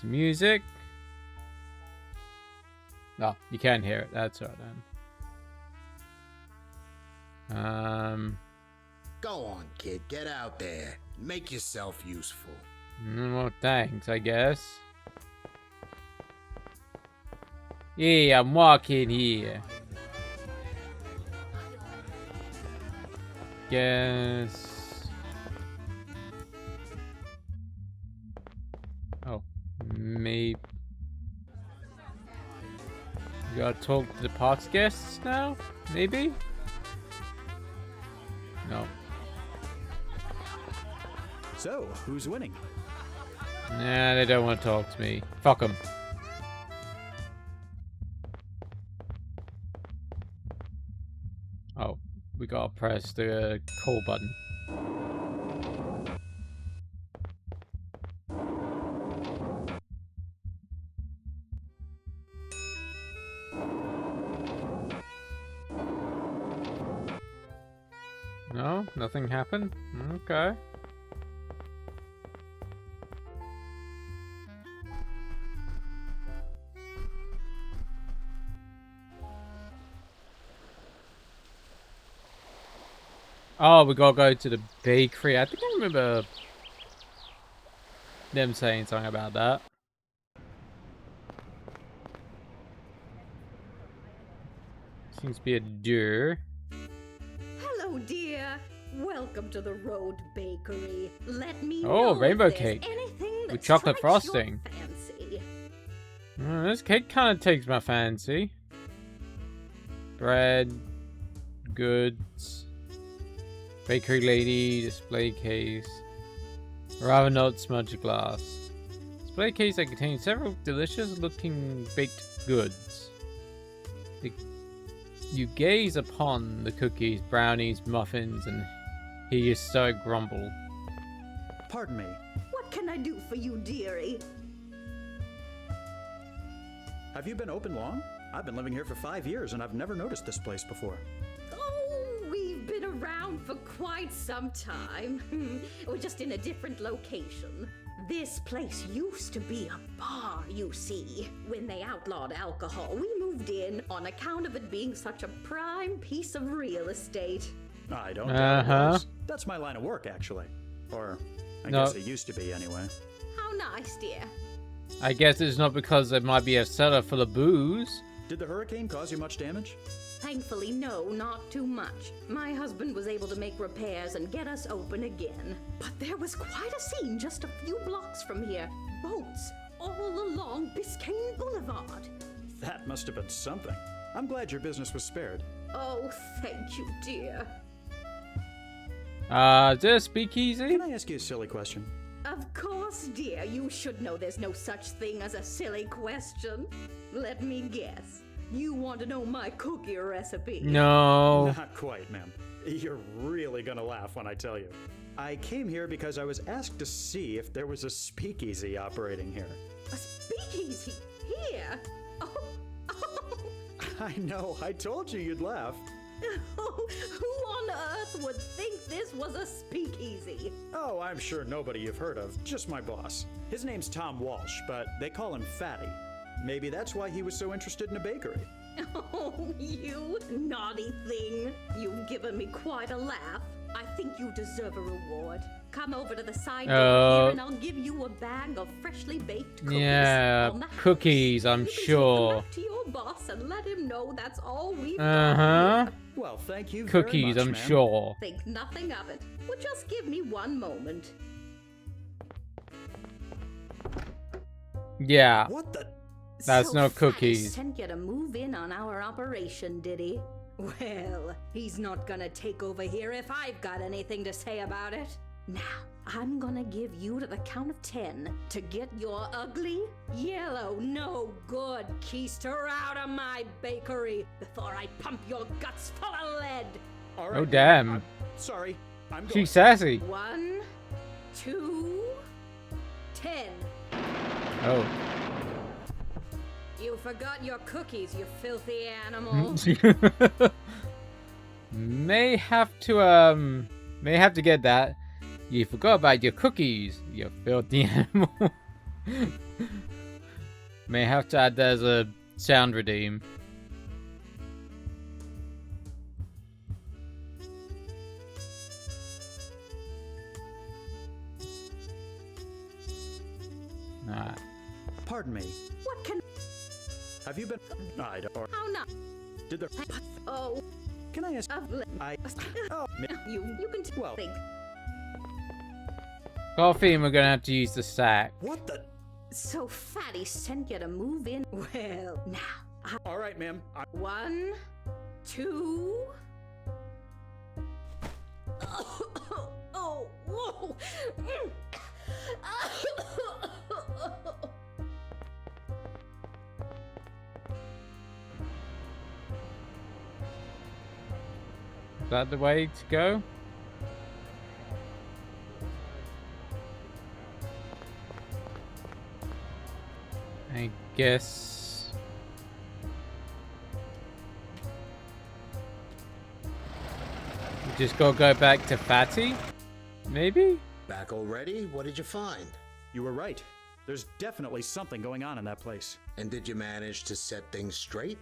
some music. Oh, you can't hear it. That's right then. Go on, kid. Get out there. Make yourself useful. Well, thanks, I guess. Yeah, I'm walking here. Guess. Oh, maybe. You gotta talk to the parks guests now? Maybe? No. So, who's winning? Nah, they don't want to talk to me. Fuck them. Oh, we gotta press the call button. No, nothing happened? Okay. Oh, we gotta go to the bakery. I think I remember them saying something about that. Seems to be a door. Hello, dear. Welcome to the Road Bakery. Let me Oh, know rainbow if there's cake anything that with chocolate strikes your frosting. fancy. This cake kind of takes my fancy. Bread, goods, bakery lady, display case. Rather not smudge glass. Display case that contains several delicious-looking baked goods. You gaze upon the cookies, brownies, muffins, and hear your stomach grumble. Pardon me. What can I do for you, dearie? Have you been open long? I've been living here for 5 years and I've never noticed this place before. Oh, we've been around for quite some time. We're just in a different location. This place used to be a bar, you see. When they outlawed alcohol, we moved in on account of it being such a prime piece of real estate. I don't doubt it was. That's my line of work, actually. Or, I No. guess it used to be anyway. How nice, dear. I guess it's not because there might be a cellar full of booze. Did the hurricane cause you much damage? Thankfully, no, not too much. My husband was able to make repairs and get us open again. But there was quite a scene just a few blocks from here. Boats all along Biscayne Boulevard. That must have been something. I'm glad your business was spared. Oh, thank you, dear. Is there a speakeasy? Can I ask you a silly question? Of course, dear. You should know there's no such thing as a silly question. Let me guess. You want to know my cookie recipe? No. Not quite, ma'am. You're really gonna laugh when I tell you. I came here because I was asked to see if there was a speakeasy operating here. A speakeasy? Here? Oh. I know, I told you you'd laugh. Oh, who on earth would think this was a speakeasy? Oh, I'm sure nobody you've heard of, just my boss. His name's Tom Walsh, but they call him Fatty. Maybe that's why he was so interested in a bakery. Oh, you naughty thing. You've given me quite a laugh. I think you deserve a reward. Come over to the side door here and I'll give you a bag of freshly baked cookies. Yeah, On the house. cookies, I'm You can take them sure. back to your boss and let him know that's all we've Uh-huh. got here. Well, thank you very Cookies, much, I'm ma'am. sure. Think nothing of it. Well, just give me one moment. Yeah. What the? That's So no Fatty cookies. sent you to move in on our operation, did he? Well, he's not gonna take over here if I've got anything to say about it. Now, I'm gonna give you to the count of 10 to get your ugly, yellow, no good keister out of my bakery before I pump your guts full of lead. All Oh, right, damn. I'm sorry, I'm going. She's sassy. 1, 2, 10. Oh. You forgot your cookies, you filthy animal. May have to get that. You forgot about your cookies, you filthy animal. May have to add that as a sound redeem. Alright. Pardon me. What can... Have you been... I don't... Or How not? did there... Oh, Can I ask... I... Oh, you can... Well- think. Coffee, and we're gonna have to use the sack. what the... So Fatty sent you to move in? Well, now, All right, ma'am. 1, 2... Oh, whoa! Is that the way to go? I guess. We just gotta go back to Fatty? Maybe? Back already? What did you find? You were right. There's definitely something going on in that place. And did you manage to set things straight?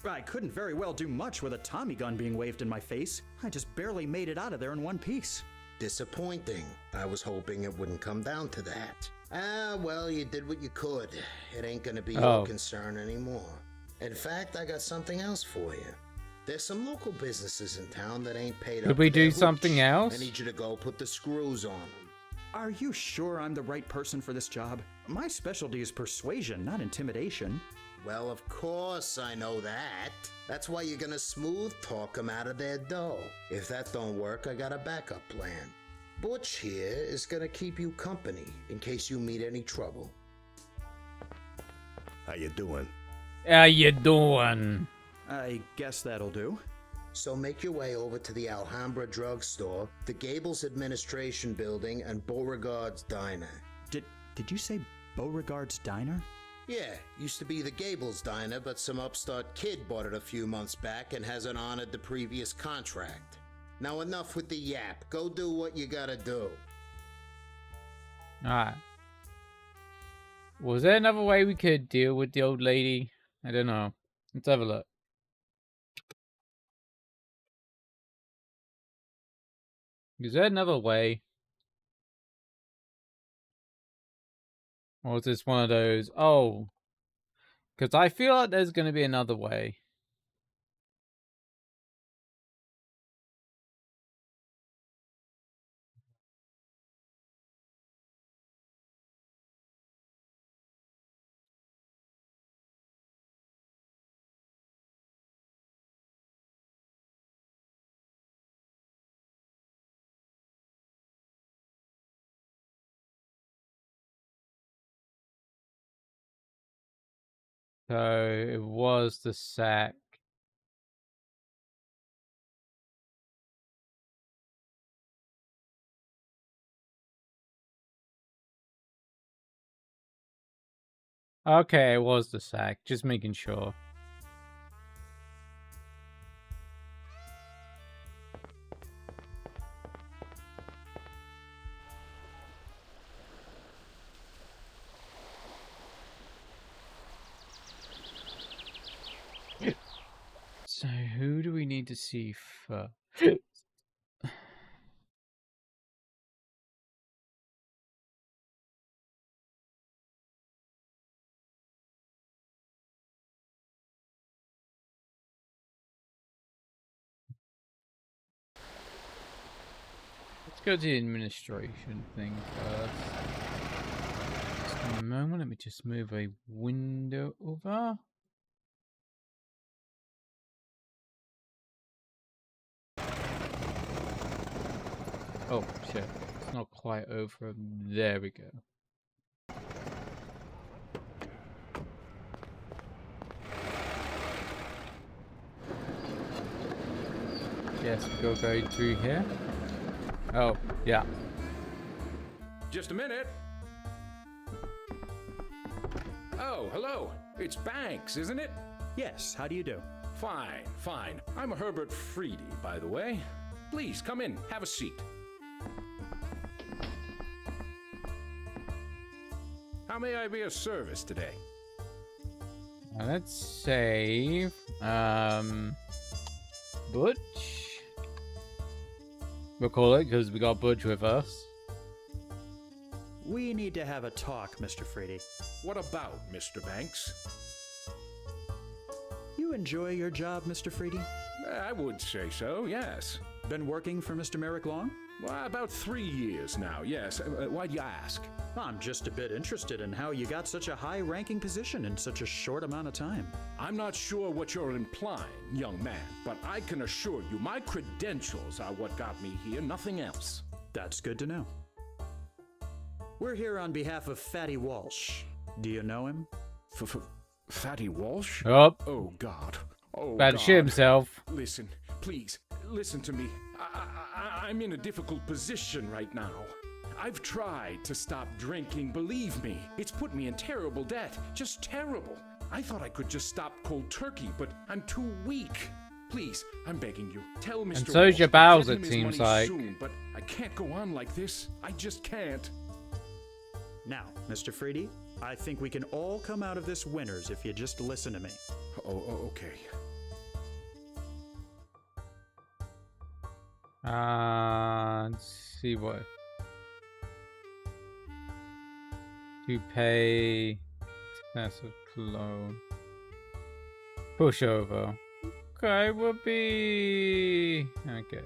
I couldn't very well do much with a Tommy gun being waved in my face. I just barely made it out of there in one piece. Disappointing. I was hoping it wouldn't come down to that. Ah, well, you did what you could. It ain't gonna be your concern anymore. In fact, I got something else for you. There's some local businesses in town that ain't paid up. Could we to their do something hooch. else? I need you to go put the screws on them. Are you sure I'm the right person for this job? My specialty is persuasion, not intimidation. Well, of course I know that. That's why you're gonna smooth talk them out of their dough. If that don't work, I got a backup plan. Butch here is gonna keep you company in case you meet any trouble. How you doing? How you doing? I guess that'll do. So make your way over to the Alhambra drugstore, the Gables Administration Building, and Beauregard's Diner. Did you say Beauregard's Diner? Yeah, used to be the Gables Diner, but some upstart kid bought it a few months back and hasn't honored the previous contract. Now enough with the yap. Go do what you gotta do. Alright. Was there another way we could deal with the old lady? I don't know. Let's have a look. Is there another way? Or is this one of those? Oh. Because I feel like there's going to be another way. So it was the sack. Okay, it was the sack. Just making sure. So who do we need to see first? Let's go to the administration thing first. Just a moment, let me just move a window over. Oh shit, it's not quite over. There we go. Yes, we'll go through here. Oh, yeah. Just a minute. Oh, hello. It's Banks, isn't it? Yes, how do you do? Fine, fine. I'm Herbert Freedy, by the way. Please, come in. Have a seat. How may I be of service today? Let's save. Butch. We'll call it because we got Butch with us. We need to have a talk, Mr. Freedy. What about, Mr. Banks? You enjoy your job, Mr. Freedy? I would say so, yes. Been working for Mr. Merrick long? Well, about 3 years now, yes. Why'd you ask? I'm just a bit interested in how you got such a high-ranking position in such a short amount of time. I'm not sure what you're implying, young man, but I can assure you my credentials are what got me here, nothing else. That's good to know. We're here on behalf of Fatty Walsh. Do you know him? Fatty Walsh? Oh, Oh, God. Oh, about to God. shit himself. Listen, please, listen to me. I'm in a difficult position right now. I've tried to stop drinking, believe me. It's put me in terrible debt, just terrible. I thought I could just stop cold turkey, but I'm too weak. Please, I'm begging you, tell Mr. And so's your Walsh bowels, I'll it get him his seems money like. soon, but I can't go on like this. I just can't. Now, Mr. Freedy, I think we can all come out of this winners if you just listen to me. Okay. Let's see what. To pay excessive loan. Pushover. Okay, will be okay.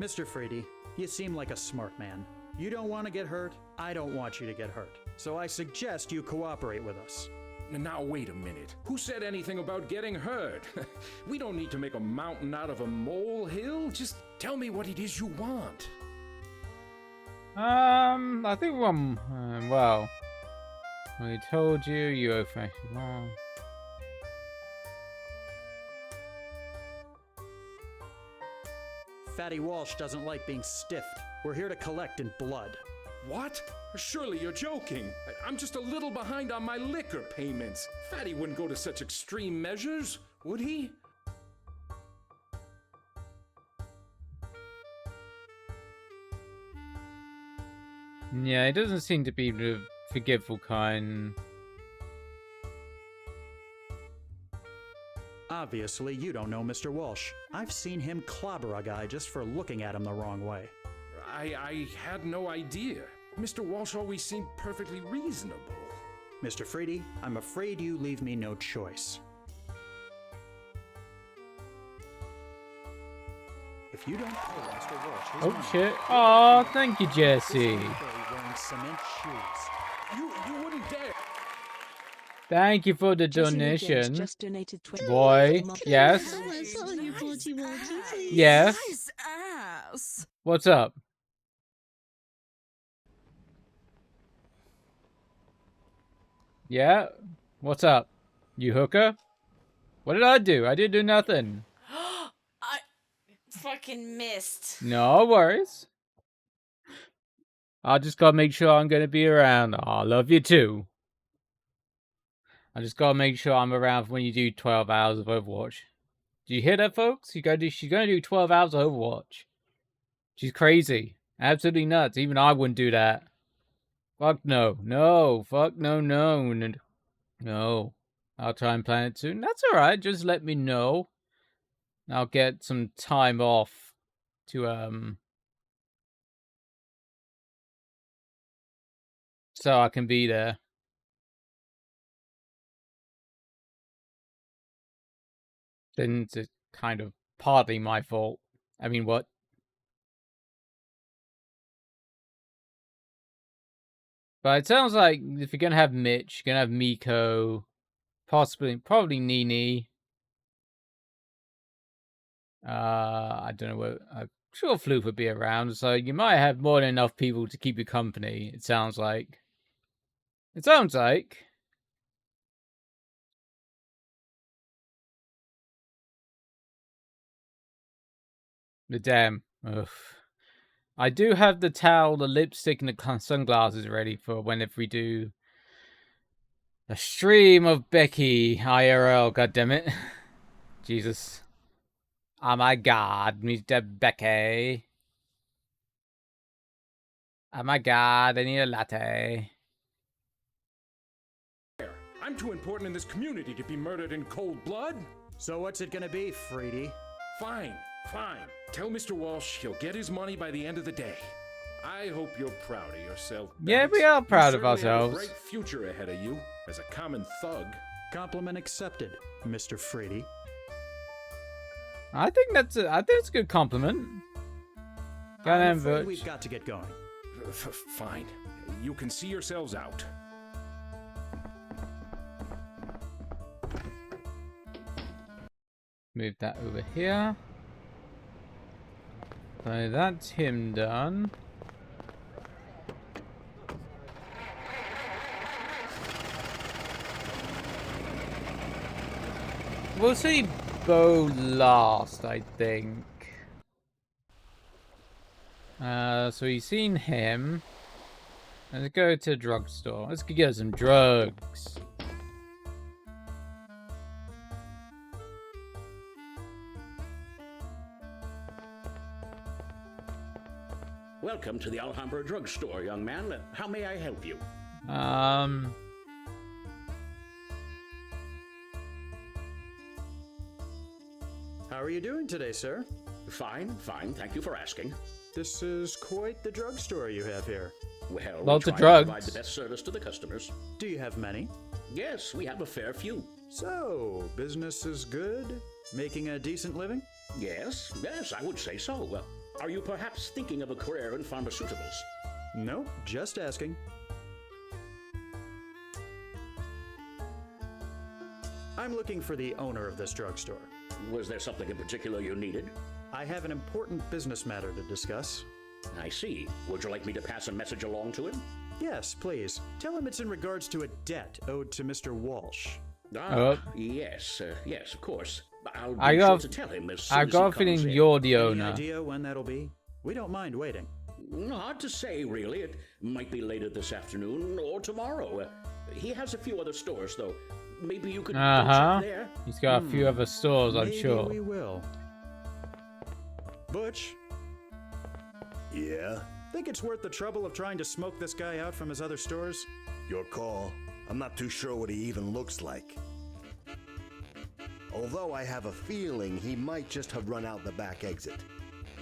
Mr. Freedy, you seem like a smart man. You don't want to get hurt, I don't want you to get hurt. So I suggest you cooperate with us. Now, wait a minute. Who said anything about getting hurt? We don't need to make a mountain out of a molehill. Just tell me what it is you want. I think one. Well, I told you you owe Fatty Walsh. Fatty Walsh doesn't like being stiffed. We're here to collect in blood. What? Surely you're joking. I'm just a little behind on my liquor payments. Fatty wouldn't go to such extreme measures, would he? Yeah, it doesn't seem to be the forgiveful kind. Obviously, you don't know Mr. Walsh. I've seen him clobber a guy just for looking at him the wrong way. I had no idea. Mr. Walsh always seemed perfectly reasonable. Mr. Freedy, I'm afraid you leave me no choice. If you don't pay Mr. Walsh his Oh money, shit! Oh, thank you, Jesse. wearing cement shoes. You wouldn't dare. Thank you for the Jesse Gates donation, just donated 20 boy. Yes. Yes. Nice ass. What's up? Yeah? What's up? You hooker? What did I do? I didn't do nothing. I fucking missed. No worries. I just gotta make sure I'm gonna be around. I love you too. I just gotta make sure I'm around when you do 12 hours of Overwatch. Do you hear that, folks? She's gonna do 12 hours of Overwatch. She's crazy. Absolutely nuts. Even I wouldn't do that. Fuck no. No. Fuck no, no. No. I'll try and plan it soon. That's alright. Just let me know. I'll get some time off to, so I can be there. Then it's kind of partly my fault. I mean, what? But it sounds like if you're gonna have Mitch, you're gonna have Miko, probably Nini. I don't know what. I'm sure Floof would be around, so you might have more than enough people to keep you company. It sounds like. It sounds like. The damn. Ugh. I do have the towel, the lipstick, and the sunglasses ready for whenever we do a stream of Becky IRL. Goddammit. Jesus. Oh my god, Mr. Becky. Oh my god, I need a latte. I'm too important in this community to be murdered in cold blood. So what's it gonna be, Freedy? Fine, fine. Tell Mr. Walsh he'll get his money by the end of the day. I hope you're proud of yourself. Yeah, Bates. we are proud You of certainly have a ourselves. bright future ahead of you as a common thug. Compliment accepted, Mr. Freedy. I think that's a good compliment. Go I'm on, afraid Butch. we've got to get going. Fine. You can see yourselves out. Move that over here. So that's him done. We'll see Bo last, I think. So you've seen him. Let's go to the drugstore. Let's go get some drugs. Welcome to the Alhambra drugstore, young man. How may I help you? How are you doing today, sir? Fine, fine. Thank you for asking. This is quite the drugstore you have here. Well, Lots we of try to drugs. provide the best service to the customers. Do you have many? Yes, we have a fair few. So, business is good? Making a decent living? Yes, yes, I would say so. Are you perhaps thinking of a career in pharmaceuticals? Nope, just asking. I'm looking for the owner of this drugstore. Was there something in particular you needed? I have an important business matter to discuss. I see. Would you like me to pass a message along to him? Yes, please. Tell him it's in regards to a debt owed to Mr. Walsh. Yes, yes, of course. I'll be I sure got- to tell him as soon I as got he a comes feeling in. you're the Any owner. idea when that'll be? We don't mind waiting. Hard to say, really. It might be later this afternoon or tomorrow. He has a few other stores, though. Maybe you could go check there. He's got a few other stores, I'm Maybe sure. we will. Butch, Yeah? think it's worth the trouble of trying to smoke this guy out from his other stores? Your call. I'm not too sure what he even looks like. Although I have a feeling he might just have run out the back exit.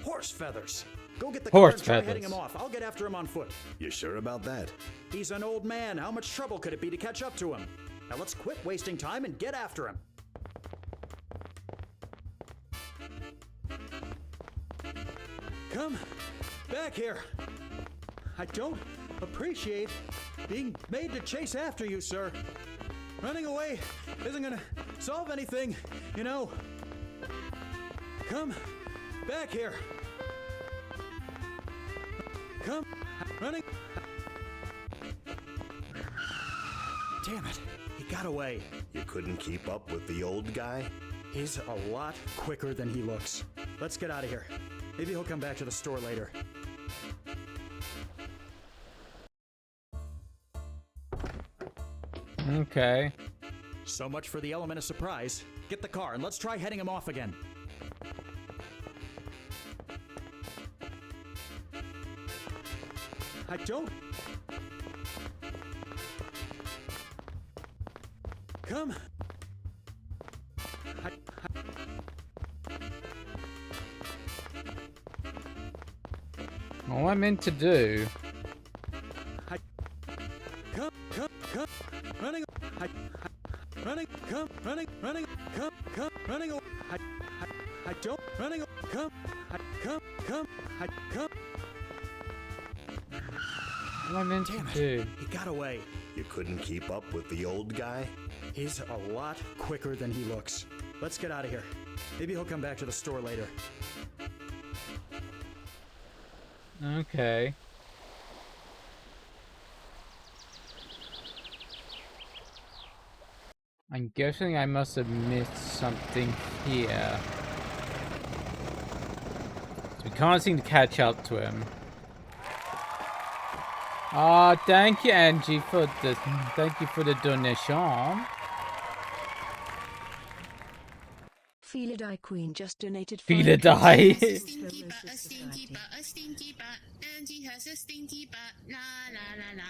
Horse feathers! Go get the Horse car and try heading feathers. him off. I'll get after him on foot. You sure about that? He's an old man. How much trouble could it be to catch up to him? Now let's quit wasting time and get after him. Come back here. I don't appreciate being made to chase after you, sir. Running away isn't gonna solve anything, you know. Come back here. Come running. Damn it. He got away. You couldn't keep up with the old guy? He's a lot quicker than he looks. Let's get out of here. Maybe he'll come back to the store later. Okay. So much for the element of surprise. Get the car and let's try heading him off again. I don't. Come. What am I meant to do? Come, running, running, come, running, running, I don't, running, come, come. What am I meant Damn to it. do? He got away. You couldn't keep up with the old guy? He's a lot quicker than he looks. Let's get out of here. Maybe he'll come back to the store later. Okay. I'm guessing I must have missed something here. So we can't seem to catch up to him. Ah, thank you, Angie, for the donation. Viele Die Queen just donated Feel it 5 die. Sclerosis A stinky Society. butt, a stinky butt. Angie has a stinky butt. La la la la.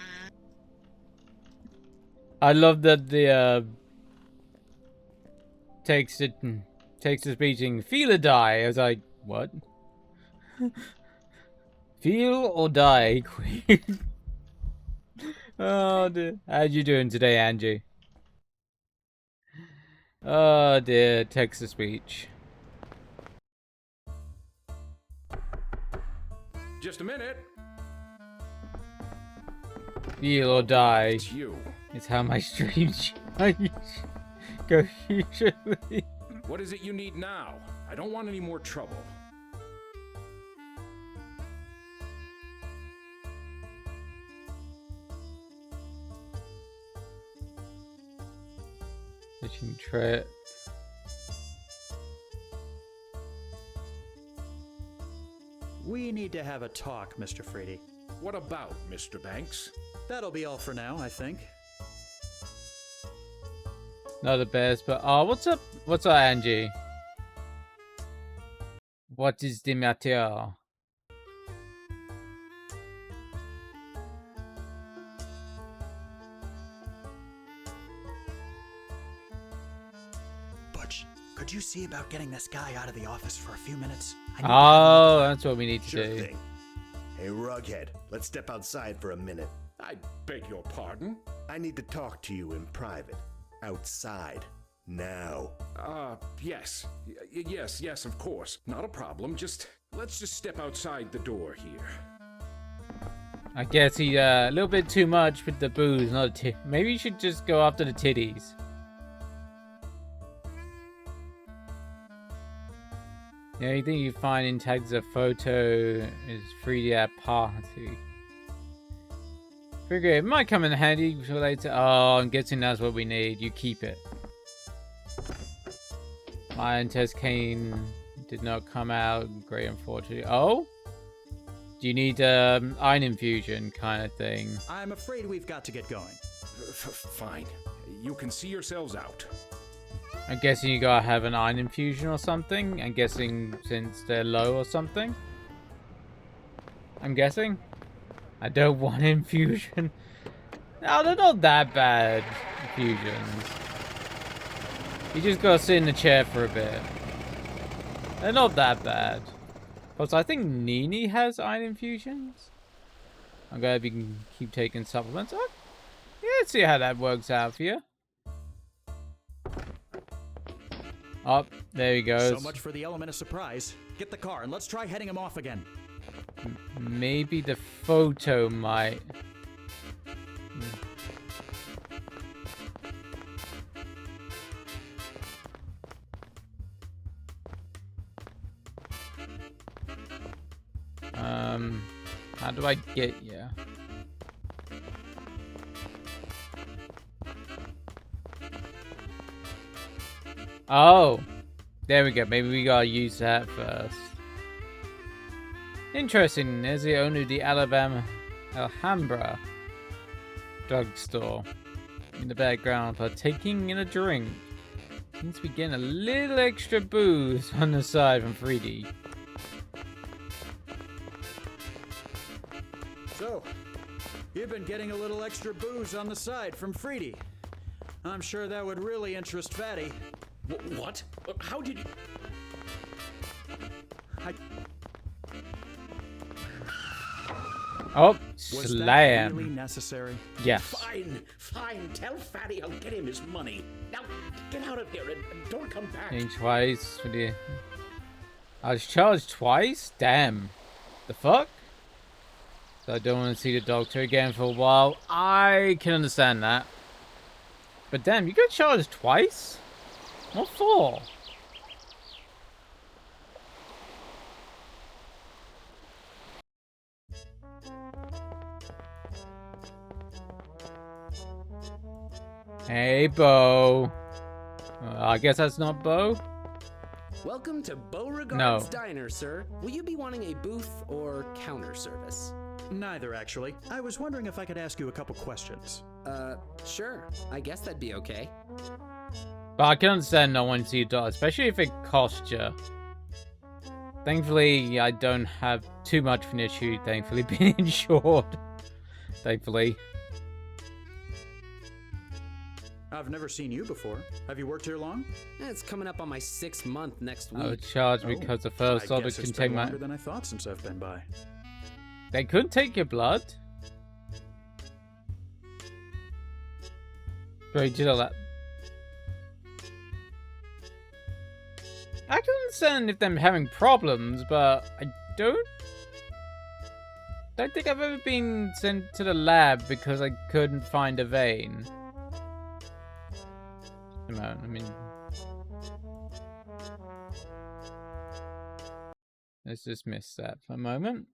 I love that the takes his beating. Feel or die. I was like, what? Feel or die, Queen. Oh dear. How you doing today, Angie? Oh dear, text to speech. Just a minute. Feel or die. It's you. It's how my streams go usually. What is it you need now? I don't want any more trouble. Fishing trip. We need to have a talk, Mr. Freedy. What about, Mr. Banks? That'll be all for now, I think. Not the best, but oh, what's up? What's up, Angie? What is the matter? Butch, could you see about getting this guy out of the office for a few minutes? Oh, that's what we need to Sure do. thing. Hey, Rughead, let's step outside for a minute. I beg your pardon? I need to talk to you in private. Outside. Now. Yes. Yes, of course. Not a problem. Let's just step outside the door here. I guess he a little bit too much with the booze. Not maybe you should just go after the titties. The only thing you find in tags a photo is 3D at party. Figure it might come in handy for later. Oh, I'm guessing that's what we need. You keep it. Iron test cane did not come out. Great, unfortunately. Oh? Do you need iron infusion kind of thing? I'm afraid we've got to get going. Fine. You can see yourselves out. I'm guessing you gotta have an iron infusion or something. I'm guessing since they're low or something. I'm guessing. I don't want infusion. No, they're not that bad infusions. You just gotta sit in the chair for a bit. They're not that bad. Plus, I think Nini has iron infusions. I'm gonna keep taking supplements. Oh, yeah, let's see how that works out for you. Oh, there he goes. So much for the element of surprise. Get the car and let's try heading him off again. Maybe the photo might. How do I get you? Oh, there we go. Maybe we gotta use that first. Interesting. There's the owner of the Alhambra drugstore in the background, partaking in a drink. Seems to be getting a little extra booze on the side from 3D. So, you've been getting a little extra booze on the side from Freedy. I'm sure that would really interest Fatty. What? How did you... Oh, Was slam. that really necessary? Yes. Fine. Tell Fatty I'll get him his money. Now, get out of here and don't come back. Getting twice for the... I was charged twice? Damn. The fuck? So I don't want to see the doctor again for a while. I can understand that. But damn, you got charged twice? What for? Hey, Bo. I guess that's not Bo. Welcome to Beauregard's No. Diner, sir. Will you be wanting a booth or counter service? Neither, actually. I was wondering if I could ask you a couple questions. Sure. I guess that'd be okay. But I can understand not wanting to see your daughter, especially if it costs you. Thankfully, I don't have too much of an issue, thankfully, being insured. Thankfully. I've never seen you before. Have you worked here long? It's coming up on my 6th month next week. I would charge because the first order can take my... longer than I thought since I've been by. They couldn't take your blood? Wait, you know that... I can understand if them having problems, but I don't think I've ever been sent to the lab because I couldn't find a vein. Come on, I mean... Let's just miss that for a moment.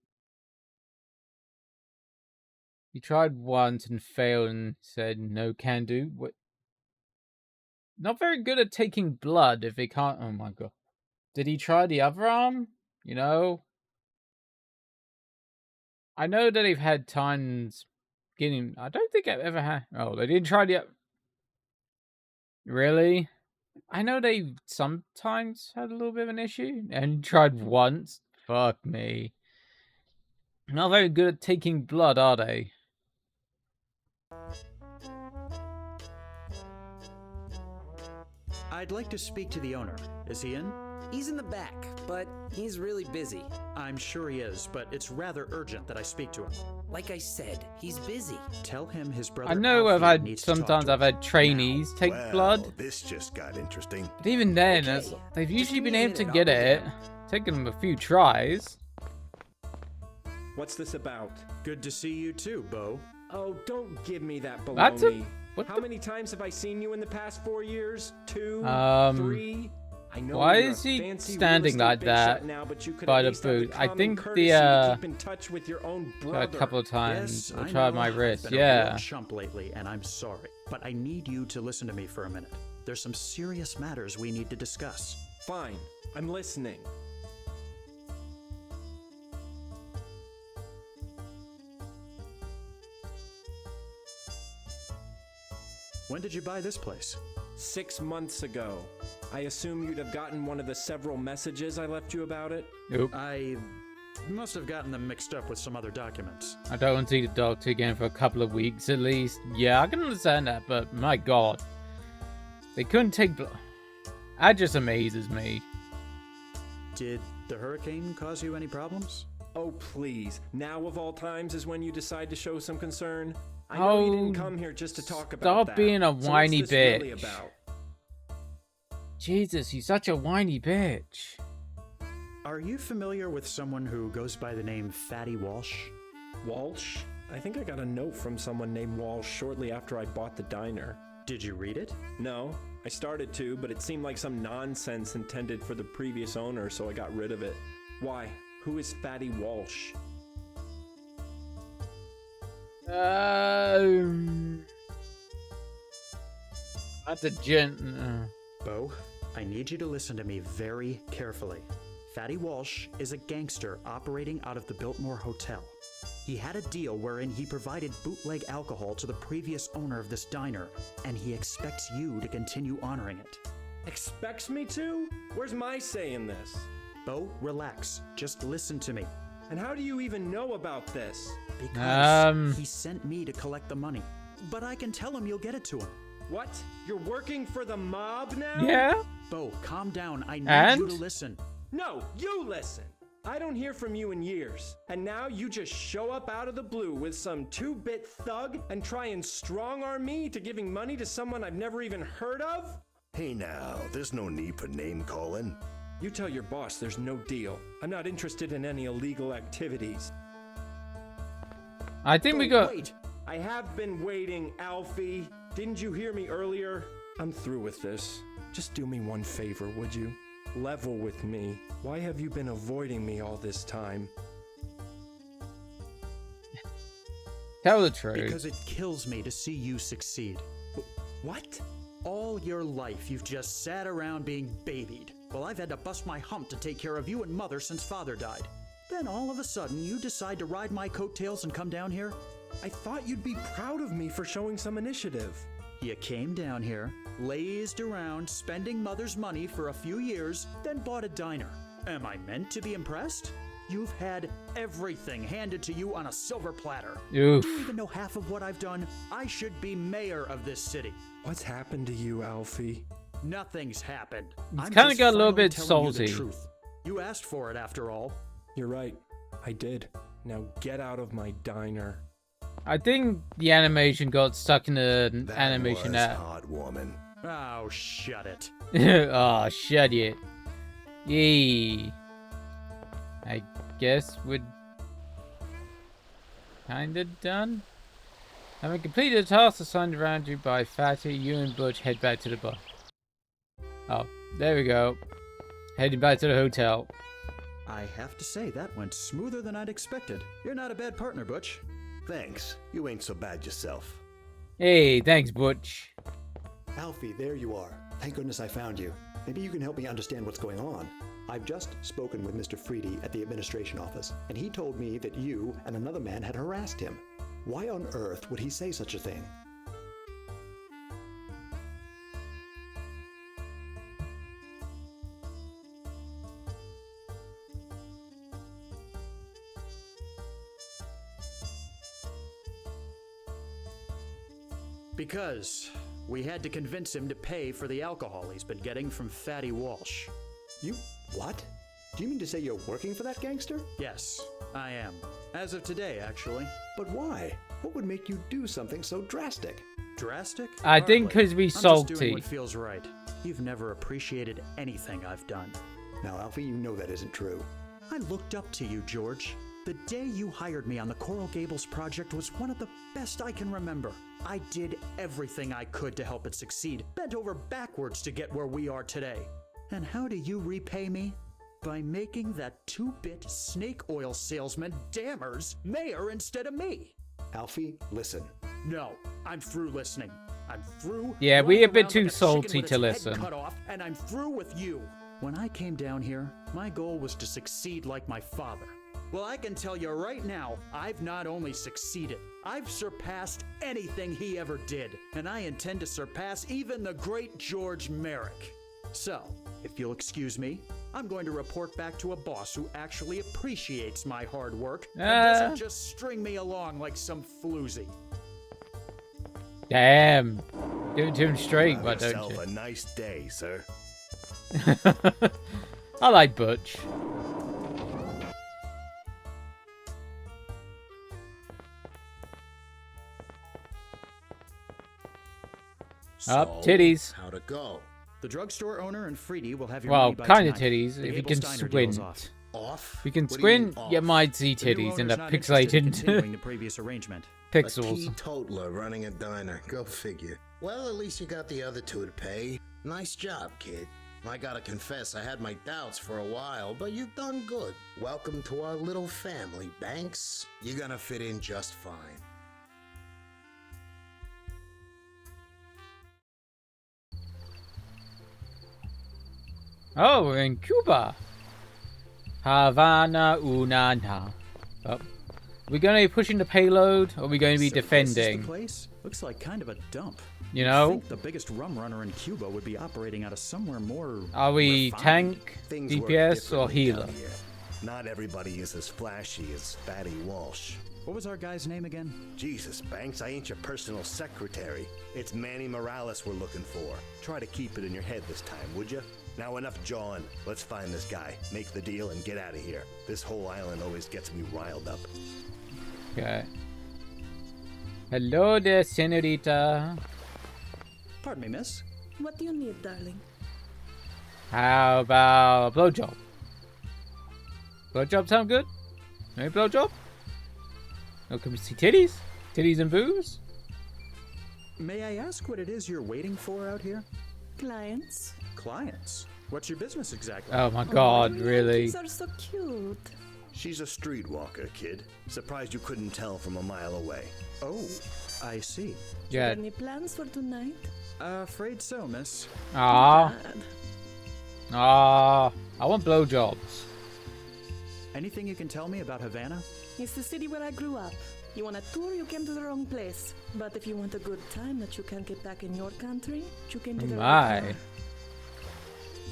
He tried once and failed and said no can do. What? Not very good at taking blood if he can't... Oh my god. Did he try the other arm? You know? I know that they've had times getting... I don't think I've ever had... Oh, they didn't try the... Really? I know they sometimes had a little bit of an issue. And tried once. Fuck me. Not very good at taking blood, are they? I'd like to speak to the owner. Is he in? He's in the back, but he's really busy. I'm sure he is, but it's rather urgent that I speak to him. Like I said, he's busy. Tell him his brother. I know Alfie sometimes I've had trainees take blood. This just got interesting. But even then, they've usually been able to get it. Taking them a few tries. What's this about? Good to see you too, Bo. Oh, don't give me that baloney. That's How many times have I seen you in the past 4 years? 2? 3? I know why you're is a he fancy standing real like estate big shot that now, but you could by at the least have booth? I common think courtesy the to keep in touch with your own a brother. couple of times Yes, I I tried know. my I've wrist. been a Yeah. real chump lately, and I'm sorry, but I need you to listen to me for a minute. There's some serious matters we need to discuss. Fine, I'm listening. When did you buy this place? 6 months ago. I assume you'd have gotten one of the several messages I left you about it? Nope. I must have gotten them mixed up with some other documents. I don't want to see the doctor again for a couple of weeks at least. Yeah, I can understand that, but my god. They couldn't take blood. That just amazes me. Did the hurricane cause you any problems? Oh, please. Now of all times is when you decide to show some concern? I know you didn't come here just to talk about that. Stop being a whiny so what's this really bitch. about? Jesus, he's such a whiny bitch. Are you familiar with someone who goes by the name Fatty Walsh? Walsh? I think I got a note from someone named Walsh shortly after I bought the diner. Did you read it? No, I started to, but it seemed like some nonsense intended for the previous owner, so I got rid of it. Why? Who is Fatty Walsh? That's a gent. Bo, I need you to listen to me very carefully. Fatty Walsh is a gangster operating out of the Biltmore Hotel. He had a deal wherein he provided bootleg alcohol to the previous owner of this diner, and he expects you to continue honoring it. Expects me to? Where's my say in this? Bo, relax. Just listen to me. And how do you even know about this? Because he sent me to collect the money. But I can tell him you'll get it to him. What? You're working for the mob now? Yeah? Bo, calm down. I need you to listen. No, you listen. I don't hear from you in years. And now you just show up out of the blue with some 2-bit thug and try and strong-arm me to giving money to someone I've never even heard of? Hey now, there's no need for name-calling. You tell your boss there's no deal. I'm not interested in any illegal activities. I think we got... Wait, I have been waiting, Alfie. Didn't you hear me earlier? I'm through with this. Just do me one favor, would you? Level with me. Why have you been avoiding me all this time? Tell the truth. Because it kills me to see you succeed. What? All your life, you've just sat around being babied. Well, I've had to bust my hump to take care of you and Mother since Father died. Then all of a sudden, you decide to ride my coattails and come down here? I thought you'd be proud of me for showing some initiative. You came down here, lazed around, spending Mother's money for a few years, then bought a diner. Am I meant to be impressed? You've had everything handed to you on a silver platter. Oof. Do you even know half of what I've done? I should be mayor of this city. What's happened to you, Alfie? Nothing's happened. It's I'm kinda just got a little finally bit telling you the salty. truth. You asked for it after all. You're right. I did. Now get out of my diner. I think the animation got stuck in the That animation was app. heartwarming. Oh, shut it. Oh, shut it. Yee. I guess we're kinda done. Having completed the task assigned around you by Fatty, you and Butch head back to the bar. Oh, there we go. Heading back to the hotel. I have to say, that went smoother than I'd expected. You're not a bad partner, Butch. Thanks. You ain't so bad yourself. Hey, thanks, Butch. Alfie, there you are. Thank goodness I found you. Maybe you can help me understand what's going on. I've just spoken with Mr. Freedy at the administration office, and he told me that you and another man had harassed him. Why on earth would he say such a thing? Because we had to convince him to pay for the alcohol he's been getting from Fatty Walsh. You what? Do you mean to say you're working for that gangster? Yes, I am. As of today, actually. But why? What would make you do something so drastic? Drastic? I think Hardly. 'cause we I'm just salty. doing what feels right. You've never appreciated anything I've done. Now, Alfie, you know that isn't true. I looked up to you, George. The day you hired me on the Coral Gables project was one of the best I can remember. I did everything I could to help it succeed, bent over backwards to get where we are today. And how do you repay me? By making that two-bit snake oil salesman Dammers mayor instead of me. Alfie, listen. No, I'm through listening. I'm through. Yeah, we running a bit around too like a chicken salty with to its head listen. Cut off, and I'm through with you. When I came down here, my goal was to succeed like my father. Well, I can tell you right now, I've not only succeeded, I've surpassed anything he ever did, and I intend to surpass even the great George Merrick. So, if you'll excuse me, I'm going to report back to a boss who actually appreciates my hard work and doesn't just string me along like some floozy. Damn. Give it to him straight, why Have don't yourself you? a nice day, sir. I like Butch. Up, titties. How'd it go? The drugstore owner and Freedy will have your Well, money by kind of tonight. titties. The If you Gables can Diner deal is squint. Off? If you can What do you mean, squint, you off? might see The new titties in the owner's not interested in pixelated continuing the previous arrangement. A pixels. teetotaler running a diner. Go figure. Well, at least you got the other two to pay. Nice job, kid. I gotta confess, I had my doubts for a while, but you've done good. Welcome to our little family, Banks. You're gonna fit in just fine. Oh, we're in Cuba. Havana Unana. Oh. We're going to be pushing the payload, or are we going to be So This defending? is the place? Looks like kind of a dump. You You'd know? think the biggest rum runner in Cuba would be operating out of somewhere more. Are we refined. tank, Things work DPS, or differently healer? down here. Not everybody is as flashy as Fatty Walsh. What was our guy's name again? Jesus, Banks, I ain't your personal secretary. It's Manny Morales we're looking for. Try to keep it in your head this time, would you? Now enough jawing. Let's find this guy, make the deal, and get out of here. This whole island always gets me riled up. Okay. Hello there, senorita. Pardon me, miss. What do you need, darling? How about a blowjob? Blowjob sound good? Maybe blowjob? Oh, can we see titties? Titties and booze? May I ask what it is you're waiting for out here? Clients? Clients? What's your business exactly? Oh my god, really? Kids are so cute. She's a streetwalker, kid. Surprised you couldn't tell from a mile away. Oh, I see. Yeah. Any plans for tonight? Afraid so, miss. Ah. Bad. Ah. I want blowjobs. Anything you can tell me about Havana? It's the city where I grew up. You want a tour, you came to the wrong place. But if you want a good time that you can't get back in your country, you came to the right bar.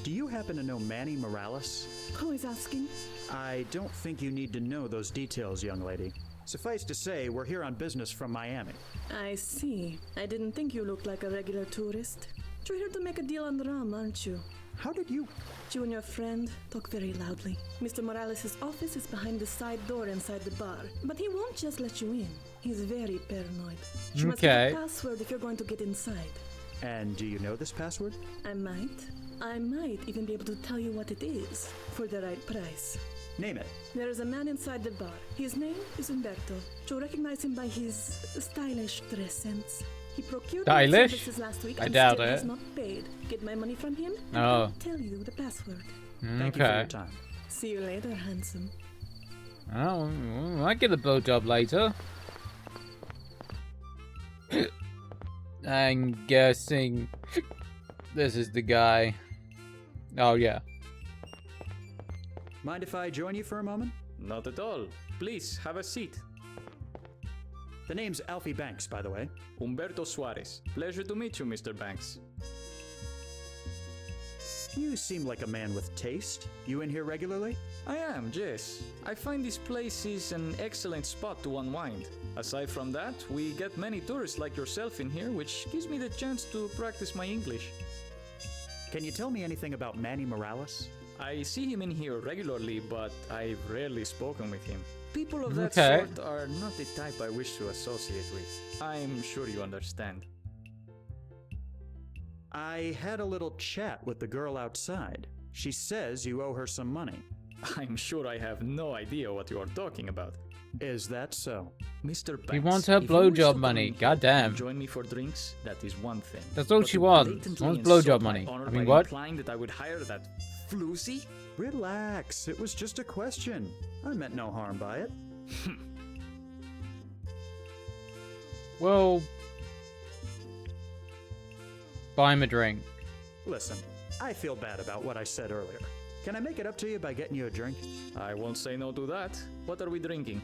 Do you happen to know Manny Morales? Who is asking? I don't think you need to know those details, young lady. Suffice to say, we're here on business from Miami. I see. I didn't think you looked like a regular tourist. You're here to make a deal on the rum, aren't you? How did you? You and your friend talk very loudly. Mr. Morales' office is behind the side door inside the bar, but he won't just let you in. He's very paranoid. You must have a password if you're going to get inside. And do you know this password? I might even be able to tell you what it is for the right price. Name it. There is a man inside the bar. His name is Umberto. You'll recognize him by his stylish dress sense. He procured services last week and still has not paid. Get my money from him and I'll tell you the password. Thank you for your time. See you later, handsome. Oh, I get a blowjob later. I'm guessing this is the guy. Oh, yeah. Mind if I join you for a moment? Not at all. Please, have a seat. The name's Alfie Banks, by the way. Humberto Suarez. Pleasure to meet you, Mr. Banks. You seem like a man with taste. You in here regularly? I am, yes. I find this place is an excellent spot to unwind. Aside from that, we get many tourists like yourself in here, which gives me the chance to practice my English. Can you tell me anything about Manny Morales? I see him in here regularly, but I've rarely spoken with him. People of that sort are not the type I wish to associate with. I'm sure you understand. I had a little chat with the girl outside. She says you owe her some money. I'm sure I have no idea what you are talking about. Is that so? Mr. Banks, he wants her blowjob money. Goddamn. Join me for drinks. That is one thing. That's all she wants. She wants blowjob money. I mean, what? Implying that I would hire that floozy? Relax. It was just a question. I meant no harm by it. Well, buy him a drink. Listen, I feel bad about what I said earlier. Can I make it up to you by getting you a drink? I won't say no to that. What are we drinking?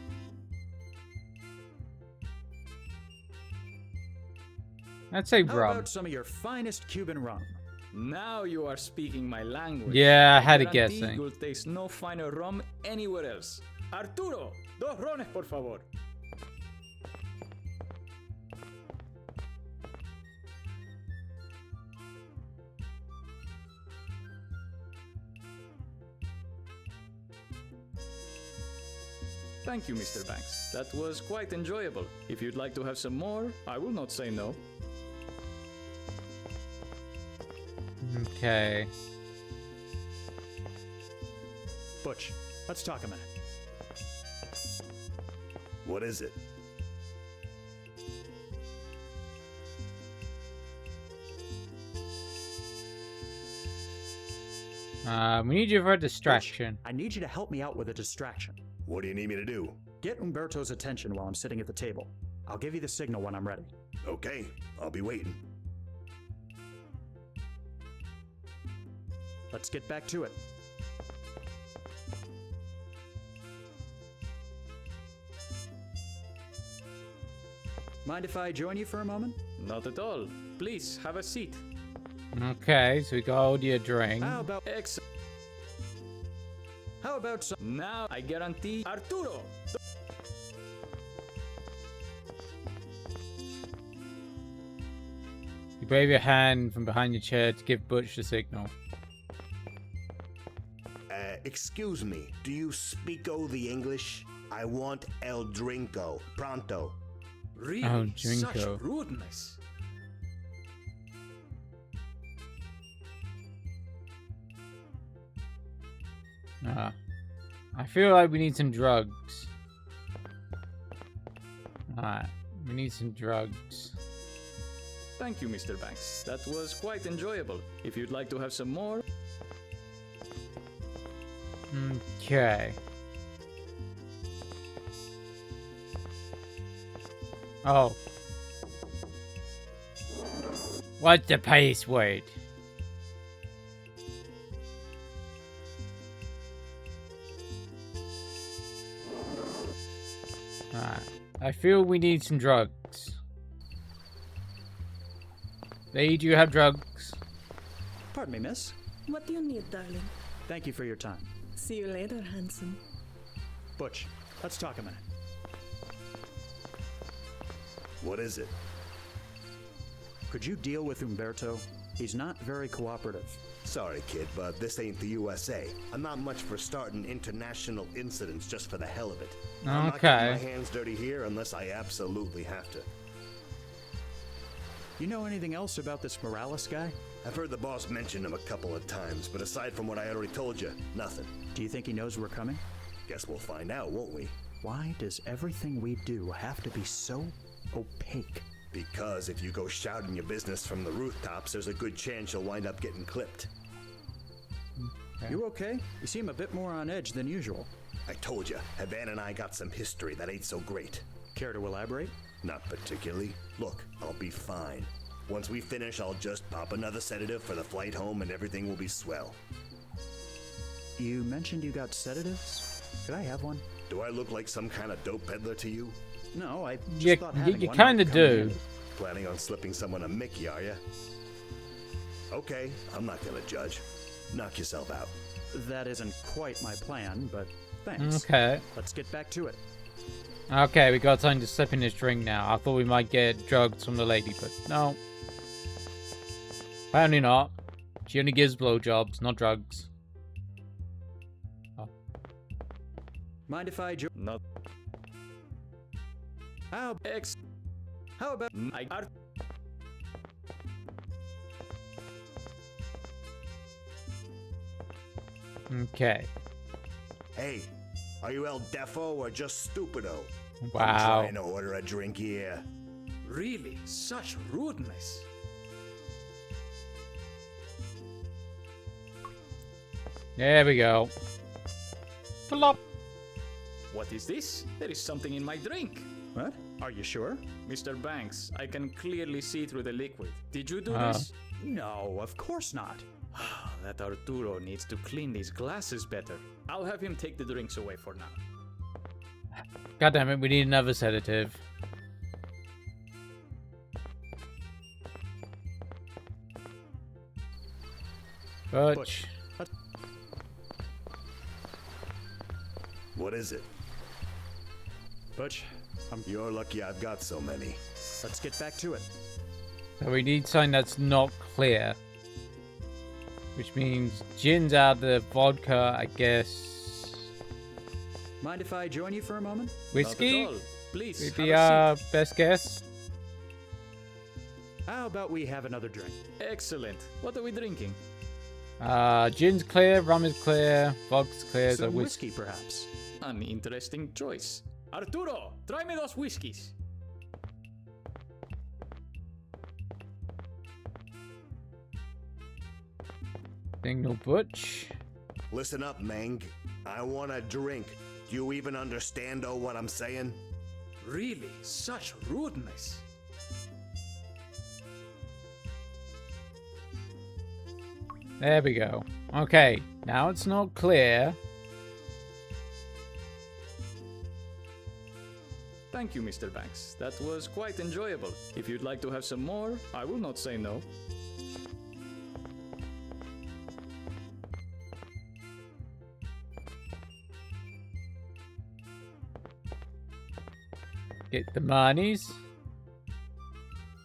I'd say rum. How about some of your finest Cuban rum? Now you are speaking my language. Yeah, I had a guessing. You'll taste no finer rum anywhere else. Arturo, 2 rones, por favor. Thank you, Mr. Banks. That was quite enjoyable. If you'd like to have some more, I will not say no. Okay. Butch, let's talk a minute. What is it? We need you for a distraction. Butch, I need you to help me out with a distraction. What do you need me to do? Get Umberto's attention while I'm sitting at the table. I'll give you the signal when I'm ready. Okay, I'll be waiting. Let's get back to it. Mind if I join you for a moment? Not at all. Please, have a seat. Okay, so we got you a drink. How about some... Now I guarantee Arturo! You wave your hand from behind your chair to give Butch the signal. Excuse me, do you speako the English? I want el drinko, pronto. Really? Oh, Drinko. Such rudeness. I feel like we need some drugs. Alright, we need some drugs. Thank you, Mr. Banks. That was quite enjoyable. If you'd like to have some more... Okay. Oh. What's the password? Alright. I feel we need some drugs. They do have drugs. Pardon me, miss. What do you need, darling? Thank you for your time. See you later, handsome. Butch, let's talk a minute. What is it? Could you deal with Umberto? He's not very cooperative. Sorry, kid, but this ain't the USA. I'm not much for starting international incidents just for the hell of it. I'm not getting my hands dirty here unless I absolutely have to. You know anything else about this Morales guy? I've heard the boss mention him a couple of times, but aside from what I already told you, nothing. Do you think he knows we're coming? Guess we'll find out, won't we? Why does everything we do have to be so opaque? Because if you go shouting your business from the rooftops, there's a good chance you'll wind up getting clipped. You okay? You seem a bit more on edge than usual. I told you, Havana and I got some history that ain't so great. Care to elaborate? Not particularly. Look, I'll be fine. Once we finish, I'll just pop another sedative for the flight home and everything will be swell. You mentioned you got sedatives? Could I have one? Do I look like some kind of dope peddler to you? No, I just thought having you one kind of might come in do. handy. Planning on slipping someone a Mickey, are ya? Okay, I'm not gonna judge. Knock yourself out. That isn't quite my plan, but thanks. Okay. Let's get back to it. Okay, we got something to slip in this drink now. I thought we might get drugs from the lady, but no. Apparently not. She only gives blowjobs, not drugs. Oh. Mind if I join? Not. How about Okay. Hey, are you El Defo or just Stupido? Wow. I'm trying to order a drink here. Really? Such rudeness. There we go. Plop. What is this? There is something in my drink. What? Are you sure? Mr. Banks, I can clearly see through the liquid. Did you do Oh. this? No, of course not. That Arturo needs to clean these glasses better. I'll have him take the drinks away for now. God damn it, we need another sedative. Butch. What is it? Butch, You're lucky I've got so many. let's get back to it. So we need something that's not clear. Which means gin's out the vodka, I guess. Mind if I join you for a moment? Whiskey? Not at all. Please, Would have be a our seat. best guess. How about we have another drink? Excellent. What are we drinking? Gin's clear, rum is clear, vodka's clear, so Some whiskey. whiskey, perhaps. An interesting choice. Arturo, try me those whiskeys. Signal Butch. Listen up, Mang. I want a drink. Do you even understand what I'm saying? Really? Such rudeness. There we go. Okay, now it's not clear. Thank you, Mr. Banks. That was quite enjoyable. If you'd like to have some more, I will not say no. Get the monies.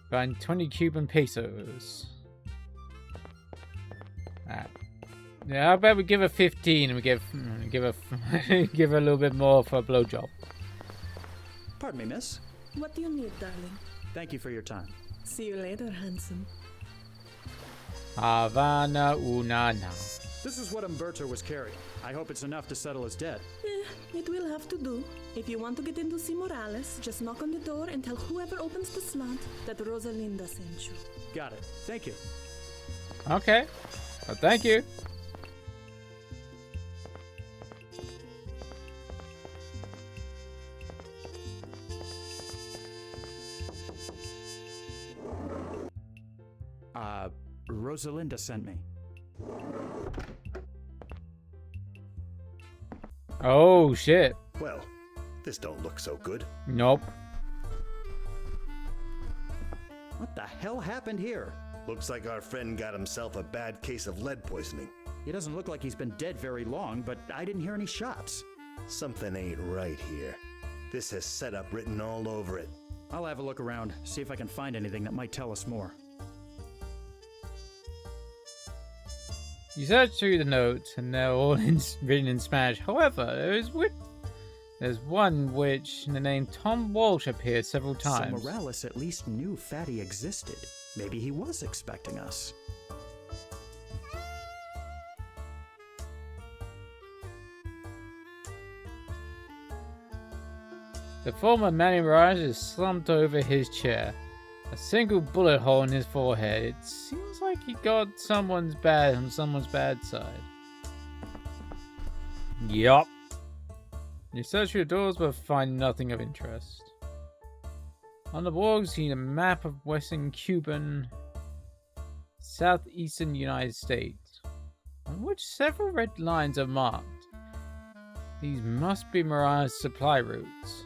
Find 20 Cuban pesos. Alright. Yeah, how about we give her 15 and we give her give her a little bit more for a blowjob. Pardon me, miss. What do you need, darling? Thank you for your time. See you later, handsome. Havana una now. This is what Umberto was carrying. I hope it's enough to settle his debt. It will have to do. If you want to get in to see Morales, just knock on the door and tell whoever opens the slot that Rosalinda sent you. Got it. Thank you. Okay. Well, thank you. Rosalinda sent me. Oh shit. Well, This don't look so good. Nope. What the hell happened here? Looks like our friend got himself a bad case of lead poisoning. He doesn't look like he's been dead very long, but I didn't hear any shots. Something ain't right here. This has setup written all over it. I'll have a look around, see if I can find anything that might tell us more. You search through the notes, and they're all written in Spanish. However, there's one which the name Tom Walsh appears several times. So Morales at least knew Fatty existed. Maybe he was expecting us. The former Manny Mirage is slumped over his chair. A single bullet hole in his forehead. It seems like he got someone's bad side. Yup. You search through the doors but find nothing of interest. On the wall you see a map of western Cuban, southeastern United States, on which several red lines are marked. These must be Mirage supply routes.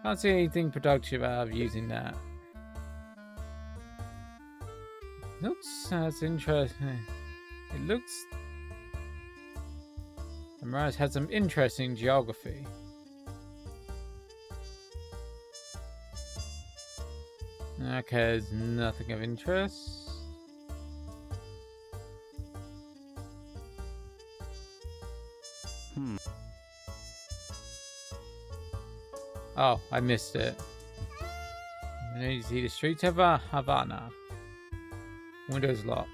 Can't see anything productive out of using that. Looks as interesting. It looks. The Mirage had some interesting geography. Okay, there's nothing of interest. Oh, I missed it. You see the streets of Havana. Windows locked.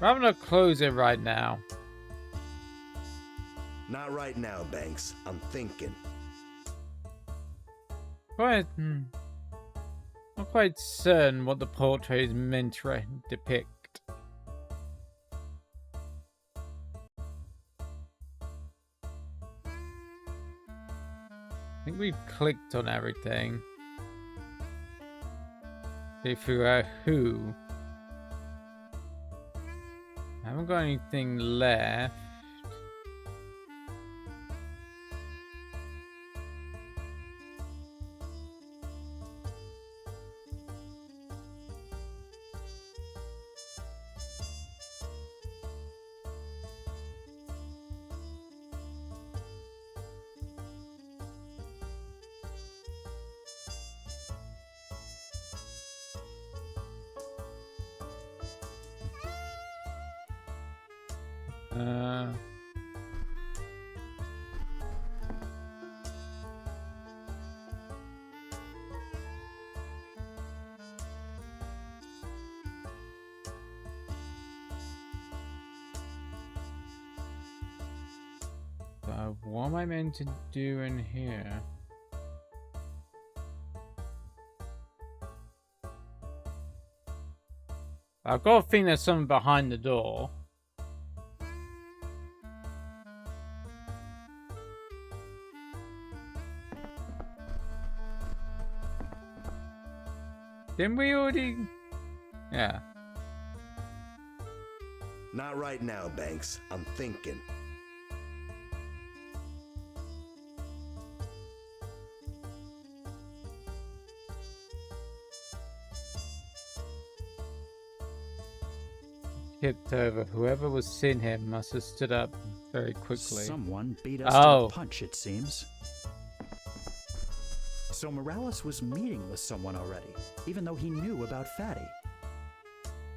I'm gonna close it right now. Not right now, Banks. I'm thinking. Not quite certain what the portrait is meant to depict. I think we've clicked on everything. They figure out who. I haven't got anything left. What am I meant to do in here? I've got a feeling there's something behind the door. Didn't we already? Yeah. Not right now, Banks. I'm thinking. Tipped over. Whoever was seeing him must have stood up very quickly. Someone beat us to the punch, it seems. So Morales was meeting with someone already, even though he knew about Fatty.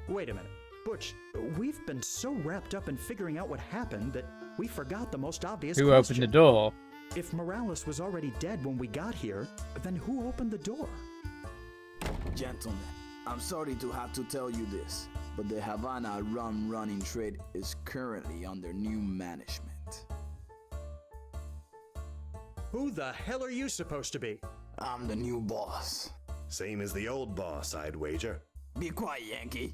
Wait a minute. Butch, we've been so wrapped up in figuring out what happened that we forgot the most obvious question. Who opened the door? If Morales was already dead when we got here, then who opened the door? Gentlemen, I'm sorry to have to tell you this, but the Havana rum running trade is currently under new management. Who the hell are you supposed to be? I'm the new boss. Same as the old boss, I'd wager. Be quiet, Yankee.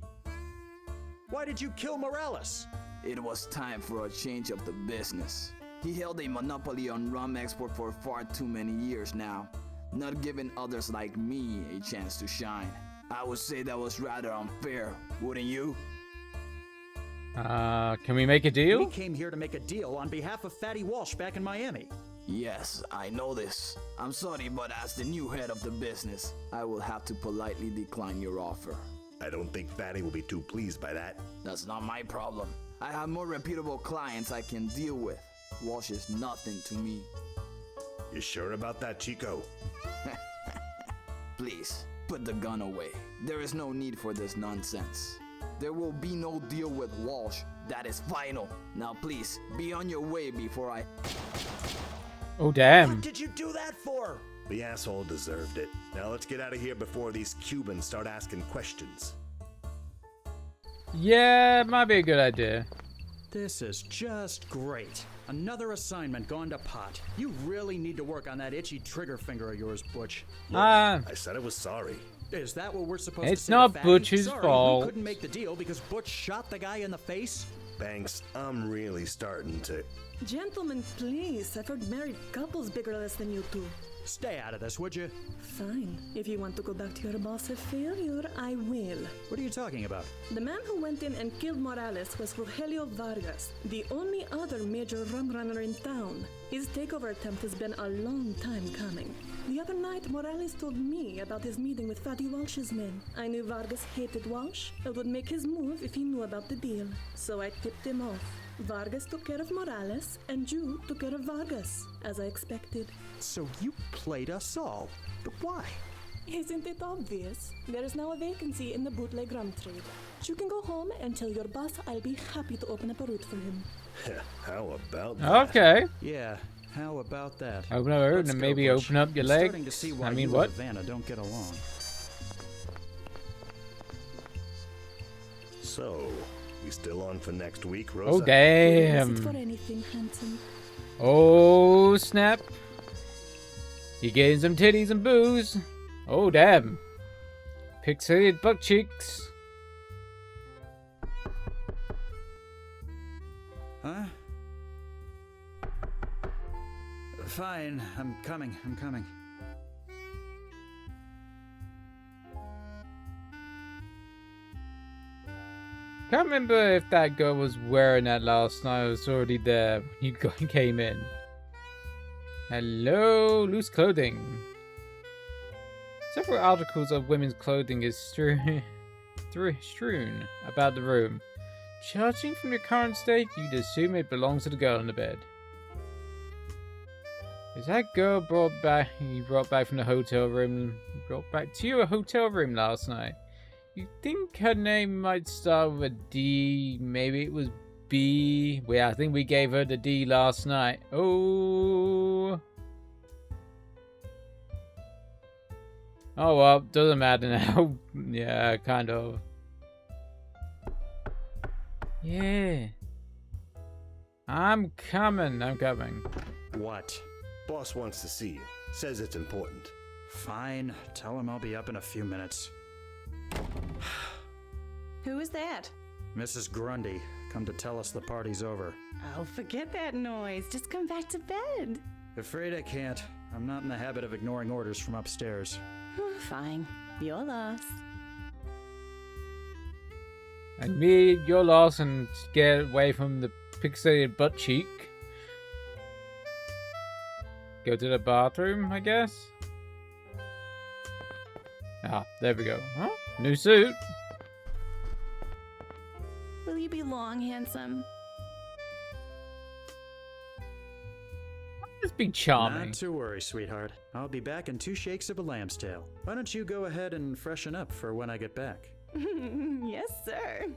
Why did you kill Morales? It was time for a change of the business. He held a monopoly on rum export for far too many years now, not giving others like me a chance to shine. I would say that was rather unfair, wouldn't you? Can we make a deal? We came here to make a deal on behalf of Fatty Walsh back in Miami. Yes, I know this. I'm sorry, but as the new head of the business, I will have to politely decline your offer. I don't think Fatty will be too pleased by that. That's not my problem. I have more reputable clients I can deal with. Walsh is nothing to me. You sure about that, Chico? Please, put the gun away. There is no need for this nonsense. There will be no deal with Walsh. That is final. Now please, be on your way before I... Oh, damn. What did you do that for? The asshole deserved it. Now let's get out of here before these Cubans start asking questions. Yeah, it might be a good idea. This is just great. Another assignment gone to pot. You really need to work on that itchy trigger finger of yours, Butch. I said I was sorry. Is that what we're supposed to say? It's not Fatty? Butch's Sorry, fault. We couldn't make the deal because Butch shot the guy in the face? Banks, I'm really starting to... Gentlemen, please. I've heard married couples bigger less than you two. Stay out of this, would you? Fine. If you want to go back to your boss of failure, I will. What are you talking about? The man who went in and killed Morales was Rogelio Vargas, the only other major rum runner in town. His takeover attempt has been a long time coming. The other night, Morales told me about his meeting with Fatty Walsh's men. I knew Vargas hated Walsh and would make his move if he knew about the deal. So I tipped him off. Vargas took care of Morales, and you took care of Vargas, as I expected. So you played us all. But why? Isn't it obvious? There is now a vacancy in the bootleg rum trade. You can go home and tell your boss I'll be happy to open up a route for him. How about that? Okay. Yeah, how about that? Open up a route and maybe Butch. open up your I'm leg. starting to see why I mean, you what? and Vanna don't get along. So, we still on for next week, Rosa? Oh, damn. Is it for anything, handsome? Oh, snap. You getting some titties and booze. Oh, damn. Pixelated butt cheeks. Huh? Fine, I'm coming. Can't remember if that girl was wearing that last night. I was already there when you came in. Hello, loose clothing. Several articles of women's clothing is strewn about the room. Judging from the current state, you'd assume it belongs to the girl in the bed. Is that girl you brought back from the hotel room? Brought back to your hotel room last night? You think her name might start with a D? Maybe it was B. Well, I think we gave her the D last night. Oh. Oh well, doesn't matter now. Yeah, kind of. Yeah. I'm coming. What? Boss wants to see you. Says it's important. Fine, tell him I'll be up in a few minutes. Who is that? Mrs. Grundy, come to tell us the party's over. Oh, forget that noise. Just come back to bed. Afraid I can't. I'm not in the habit of ignoring orders from upstairs. Fine. Your loss. And me, your loss, and get away from the pixelated butt cheek. Go to the bathroom, I guess. Ah, there we go. Huh? New suit. Will you be long, handsome? Just be charming. Not to worry, sweetheart. I'll be back in 2 shakes of a lamb's tail. Why don't you go ahead and freshen up for when I get back? Yes, sir.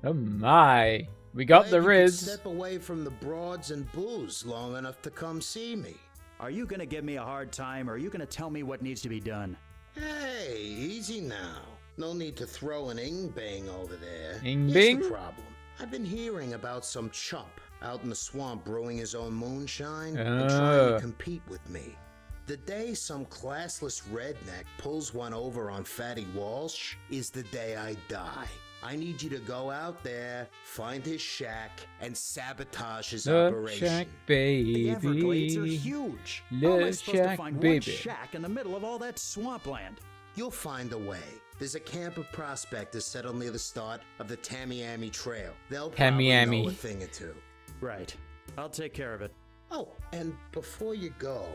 Oh my. We got the Riz. Step away from the broads and booze long enough to come see me. Are you gonna give me a hard time, or are you gonna tell me what needs to be done? Hey, easy now. No need to throw an ing-bang over there. Ing-bang? Here's the problem. I've been hearing about some chump out in the swamp brewing his own moonshine and trying to compete with me. The day some classless redneck pulls one over on Fatty Walsh is the day I die. I need you to go out there, find his shack, and sabotage his operation. Shack, baby. The Everglades are huge. How am I supposed to find one shack in the middle of all that swampland? You'll find a way. There's a camp of prospectors settled near the start of the Tamiami Trail. They'll probably know a thing or two. Right. I'll take care of it. Oh, and before you go,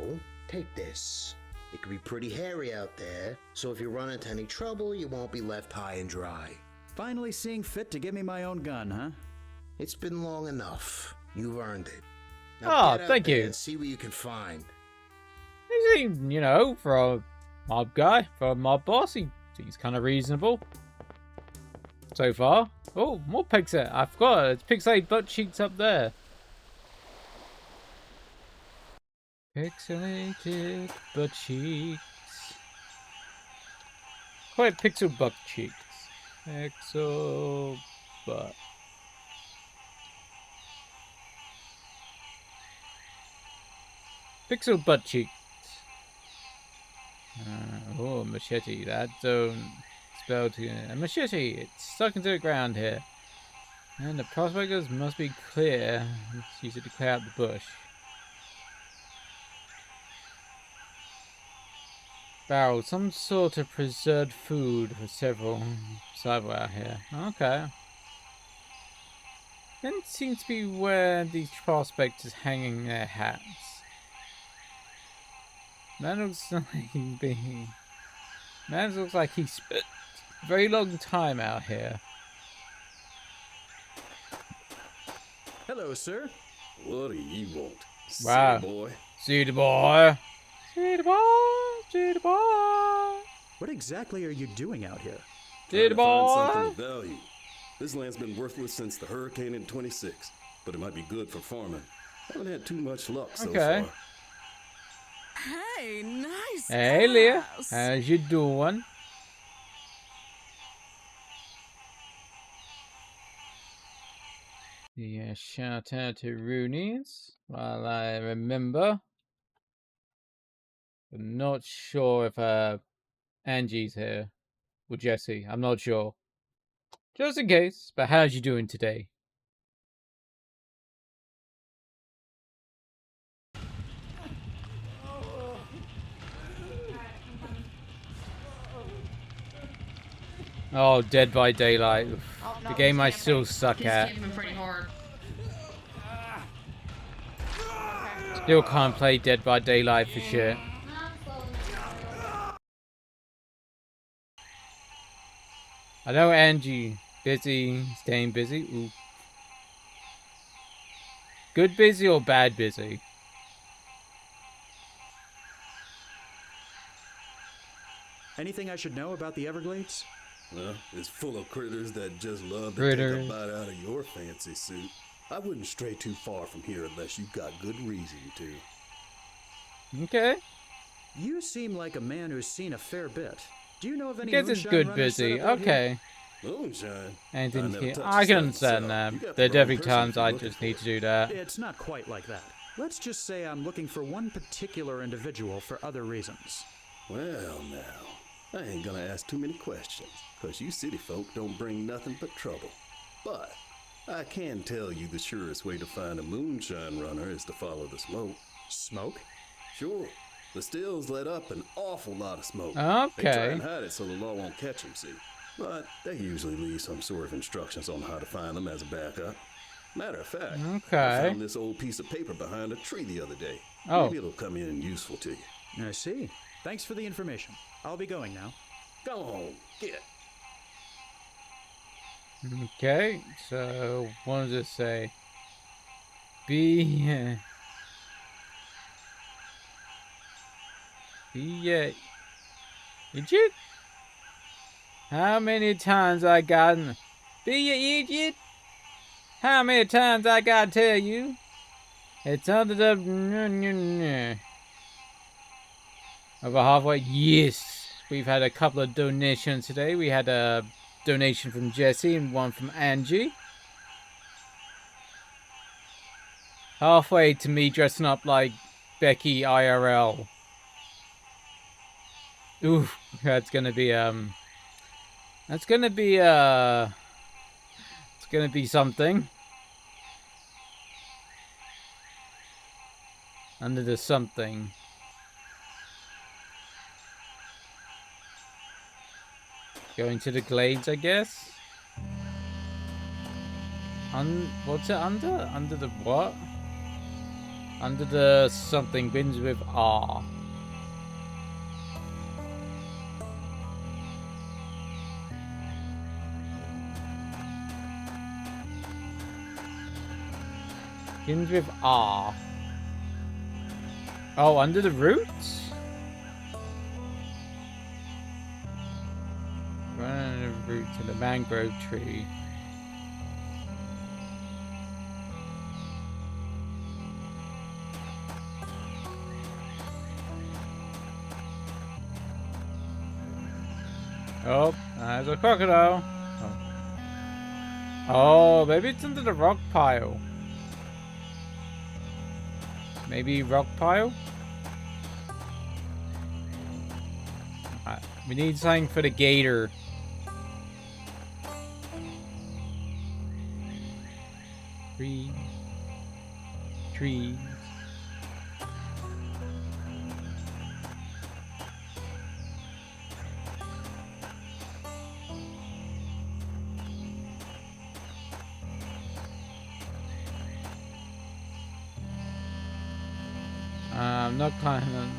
take this. It can be pretty hairy out there, so if you run into any trouble, you won't be left high and dry. Finally seeing fit to give me my own gun, huh? It's been long enough. You've earned it. Oh, thank you. And see what you can find. You know, for a mob guy, for a mob boss, he's kind of reasonable. So far. Oh, more Pixar. I forgot. It's Pixelated butt cheeks up there. Pixelated butt cheeks. Call it pixel butt cheeks. Pixel butt. Pixel butt cheeks. Oh, machete. That don't spell to a machete. It's stuck into the ground here. And the prospectors must be clear. Let's use it to clear out the bush. Barrel, some sort of preserved food for several out here. Okay. Then seems to be where these prospectors hanging their hats. Man looks like he spent a very long time out here. Hello, sir. What do you want? Wow. City boy? City boy. City boy. City boy. What exactly are you doing out here? City boy. Find something of value. This land's been worthless since the hurricane in '26, but it might be good for farming. Haven't had too much luck so far. Hey, nice. Hey, Leah. How's you doing? Yeah, shout out to Rooney's while I remember. I'm not sure if Angie's here or Jesse. I'm not sure. Just in case. But how's you doing today? Oh, Dead by Daylight. Oh, no, the game I this still suck at. game's been pretty hard. Still can't play Dead by Daylight for shit. I know Angie busy, staying busy. Ooh. Good busy or bad busy? Anything I should know about the Everglades? Well, it's full of critters that just love to Critters. take a bite out of your fancy suit. I wouldn't stray too far from here unless you've got good reason to. Okay. You seem like a man who's seen a fair bit. Do you know of any Guess it's moonshine good runners set busy. up out Okay. Moonshine? Anything never here? touched I the can stuff, understand so that. you got There are the wrong definitely person times if you're I looking just for need it. to do that. It's not quite like that. Let's just say I'm looking for one particular individual for other reasons. Well, now, I ain't gonna ask too many questions, 'cause you city folk don't bring nothing but trouble. But I can tell you the surest way to find a moonshine runner is to follow the smoke. Smoke? Sure. The stills let up an awful lot of smoke. They Okay. try and hide it so the law won't catch them, see? But they usually leave some sort of instructions on how to find them as a backup. Matter of fact, I Okay. found this old piece of paper behind a tree the other day. Oh. Maybe it'll come in useful to you. I see. Thanks for the information. I'll be going now. Go on, get. Okay, so what does it say? Be idiot? How many times I gotten be a idiot? How many times I gotta tell you? It's under the over halfway. Yes, we've had a couple of donations today. We had a donation from Jesse and one from Angie. Halfway to me dressing up like Becky IRL. Ooh, that's gonna be it's gonna be something. Under the something. Going to the glades, I guess. What's it under? Under the what? Under the something begins with R. Begins with R. Oh, under the roots? Run under the roots of the mangrove tree. Oh, there's a crocodile. Oh, maybe it's under the rock pile. Maybe rock pile? We need something for the gator. Trees. Trees. I'm not climbing.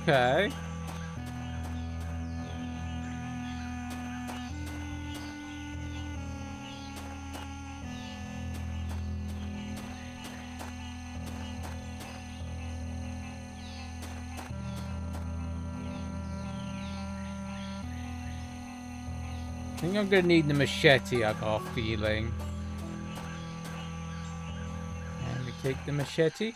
Okay. I think I'm gonna need the machete, I got a feeling. And we take the machete.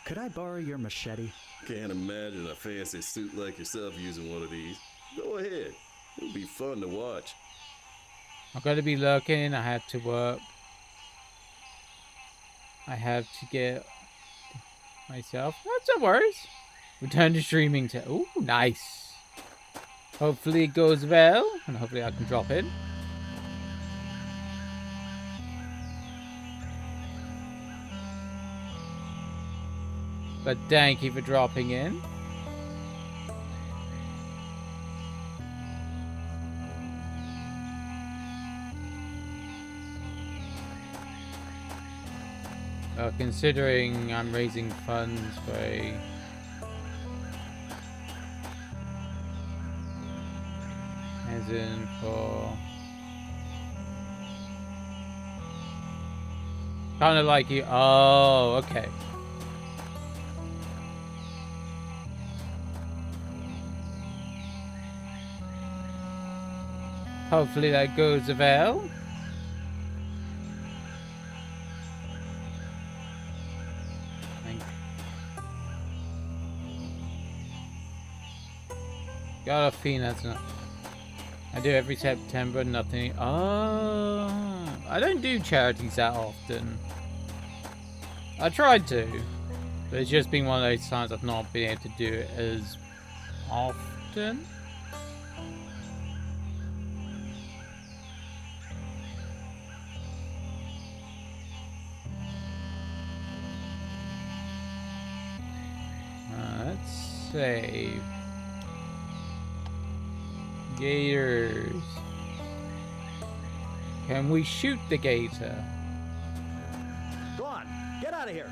Could I borrow your machete? Can't imagine a fancy suit like yourself using one of these. Go ahead. It'll be fun to watch. I've got to be lurking. I have to work. I have to get myself. That's no worries. Return to streaming. Ooh, nice. Hopefully it goes well, and hopefully I can drop in. But thank you for dropping in. Considering I'm raising funds for a as in for kind of like you. Oh, okay. Hopefully that goes well. Got a feeling that's not. I do every September, nothing. Oh, I don't do charities that often. I tried to, but it's just been one of those times I've not been able to do it as often. Let's save. Gators. Can we shoot the gator? Go on, get out of here.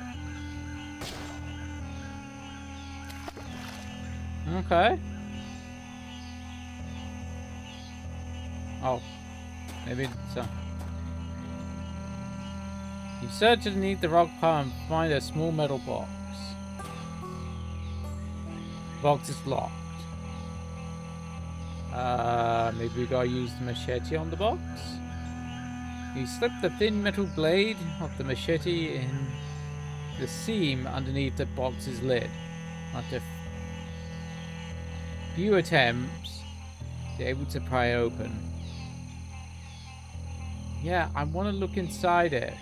Okay. Oh, maybe so. You search underneath the rock pile and find a small metal box. Box is locked. Maybe we gotta use the machete on the box. You slip the thin metal blade of the machete in the seam underneath the box's lid. After few attempts, you're able to pry it open. Yeah, I want to look inside it.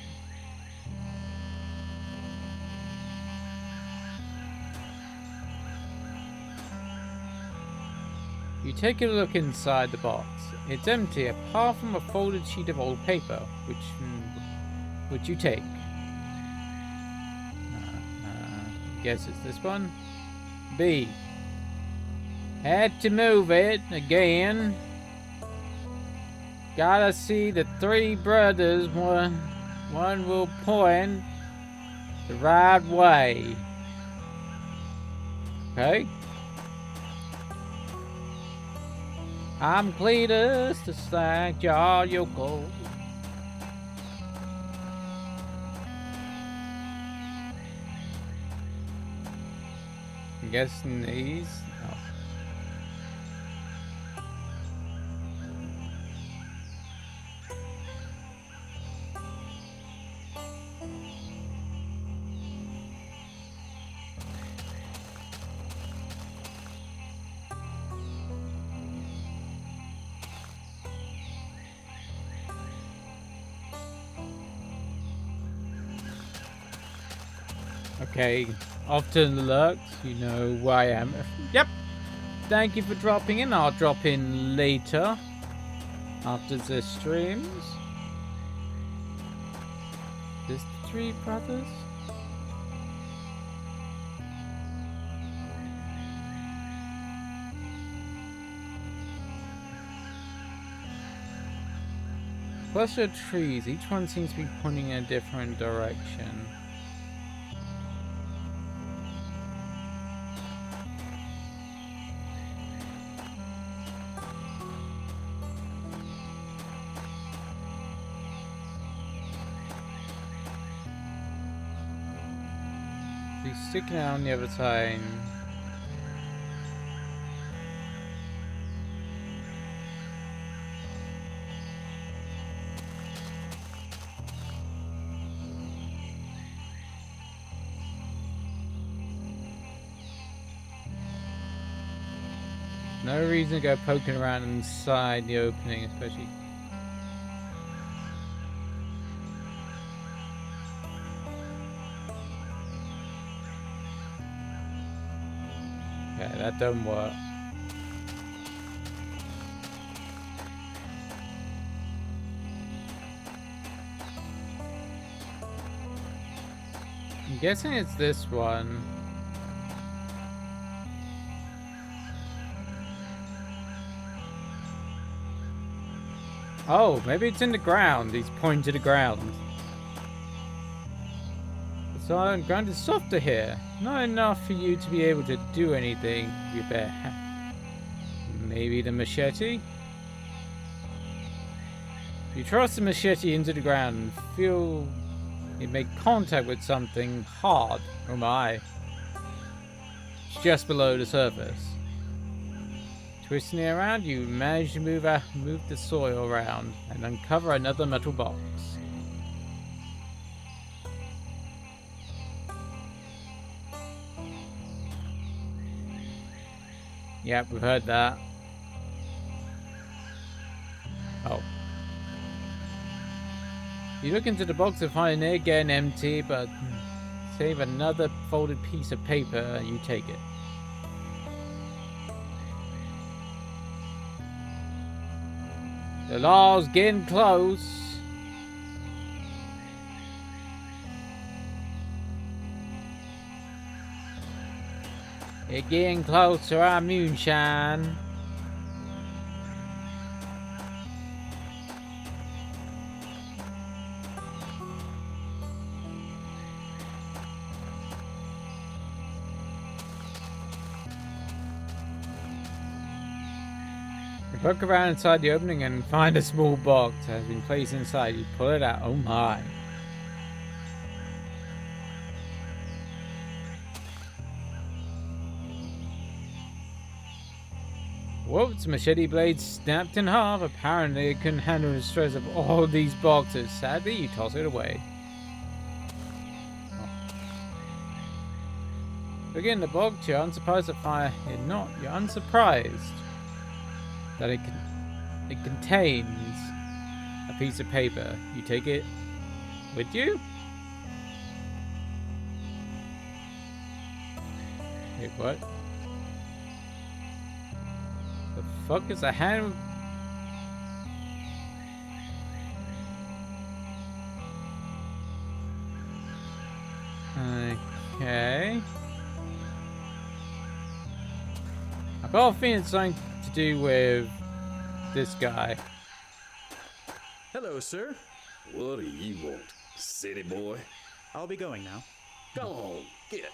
You take a look inside the box. It's empty apart from a folded sheet of old paper, which you take. Guess it's this one. B. Had to move it again. Gotta see the three brothers. One will point the right way. Okay. I'm Cletus, the slack jaw yokel. I'm guessing these. Oh. Okay, off to the lurks. You know where I am. Yep. Thank you for dropping in. I'll drop in later after the streams. This the three brothers? Cluster of trees. Each one seems to be pointing in a different direction. He's sticking out on the other side. No reason to go poking around inside the opening, especially. Yeah, that doesn't work. I'm guessing it's this one. Oh, maybe it's in the ground. He's pointing to the ground. The ground is softer here. Not enough for you to be able to do anything. You better maybe the machete? You thrust the machete into the ground and feel you make contact with something hard. Oh my. It's just below the surface. Twisting it around, you manage to move the soil around and uncover another metal box. Yep, we've heard that. Oh. You look into the box and find it again empty, but save another folded piece of paper and you take it. The law's getting close. It's getting close to our moonshine. You poke around inside the opening and find a small box that has been placed inside. You pull it out. Oh my. Whoops, machete blade snapped in half. Apparently it couldn't handle the stress of all these boxes. Sadly, you toss it away. Oh. Again, the box, you're unsurprised to find it not. You're unsurprised that it contains a piece of paper. You take it with you? Wait, what? The fuck is a hand? Okay. I got a feeling it's something to do with this guy. Hello, sir. What do you want, city boy? I'll be going now. Go on, get.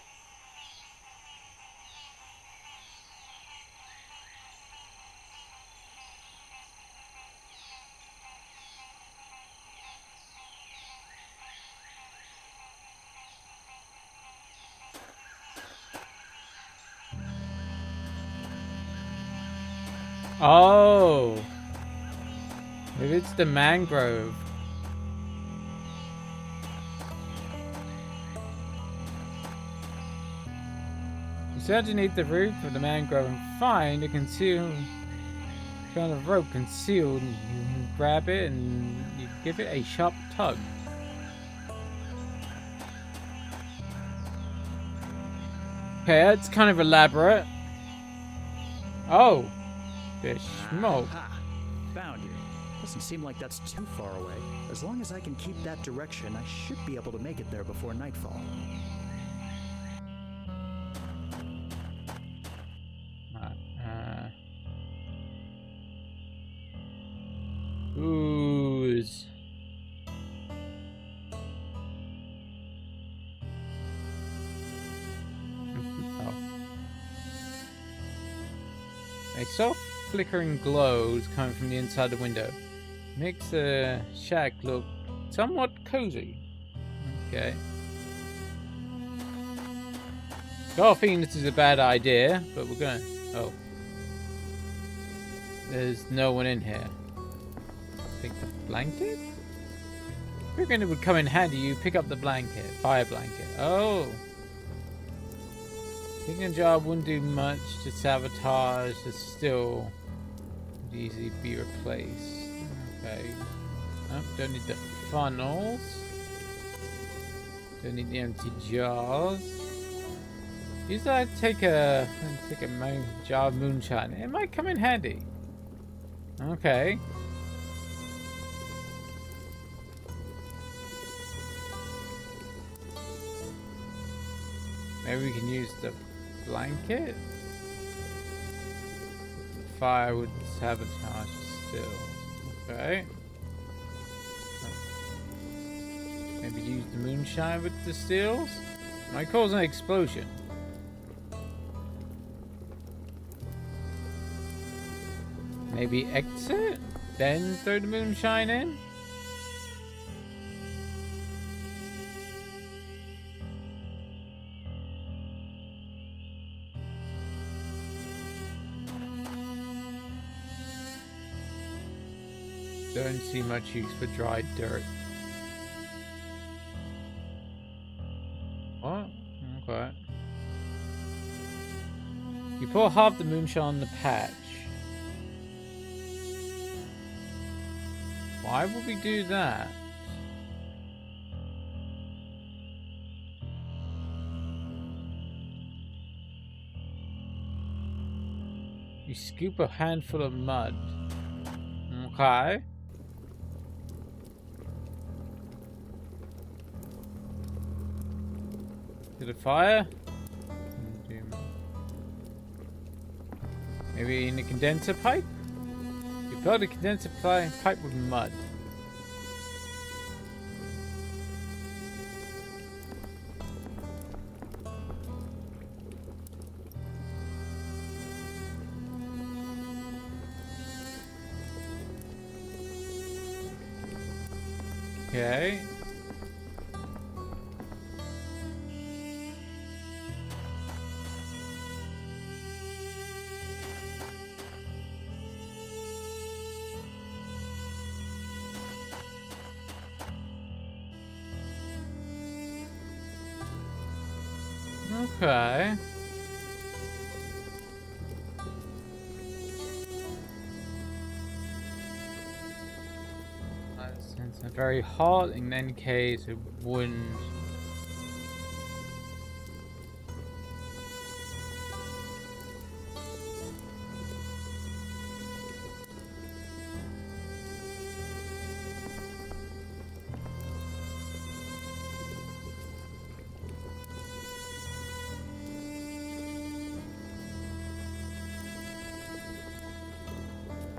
Oh, maybe it's the mangrove. You search underneath the roof of the mangrove and find a concealed kind of rope concealed. You grab it and you give it a sharp tug. Okay, that's kind of elaborate. Oh, fish smoke. Found you. Doesn't seem like that's too far away. As long as I can keep that direction, I should be able to make it there before nightfall. Ooze. A soft flickering glow is coming from the inside the window. Makes the shack look somewhat cozy. Okay. Got a feeling this is a bad idea, but we're gonna... Oh. There's no one in here. Take the blanket? Figuring it would come in handy, you pick up the blanket. Fire blanket. Oh. Thinking a job wouldn't do much to sabotage the still would easily be replaced. Okay. Oh, don't need the funnels. Don't need the empty jars. Use that to take a jar of moonshine. It might come in handy. Okay. Maybe we can use the blanket? The fire would sabotage still. Okay. Maybe use the moonshine with the stills? Might cause an explosion. Maybe exit? Then throw the moonshine in? Don't see much use for dried dirt. What? Okay. You pour half the moonshine on the patch. Why would we do that? You scoop a handful of mud. Okay. To the fire? Maybe in a condenser pipe? You fill the condenser pipe with mud. Okay. Okay. Since they're very hot, in any case, it wouldn't.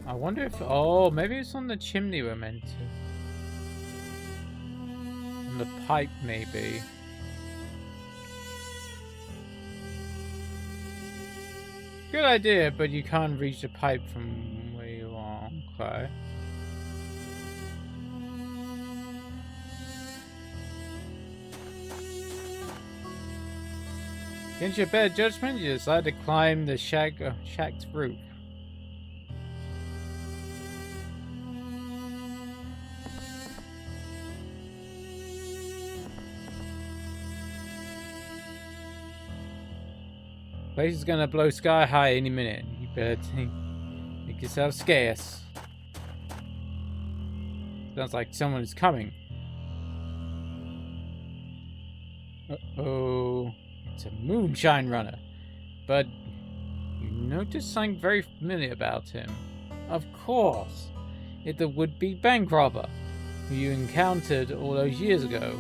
I wonder if... Oh, maybe it's on the chimney we're meant to. On the pipe, maybe. Good idea, but you can't reach the pipe from where you are. Okay. Against your better judgment, you decide to climb the shack's roof. Place is gonna blow sky high any minute. You better make yourself scarce. Sounds like someone is coming. Uh-oh. It's a moonshine runner. But you notice something very familiar about him. Of course. It's the would-be bank robber who you encountered all those years ago.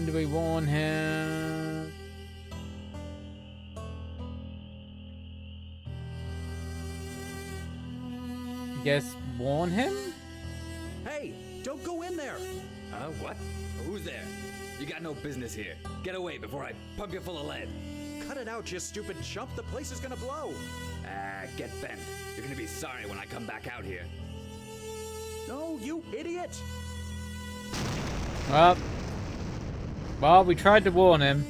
Do we warn him? Guess warn him? Hey, don't go in there! What? Who's there? You got no business here. Get away before I pump you full of lead. Cut it out, you stupid chump. The place is gonna blow. Get bent. You're gonna be sorry when I come back out here. No, you idiot! Well, we tried to warn him.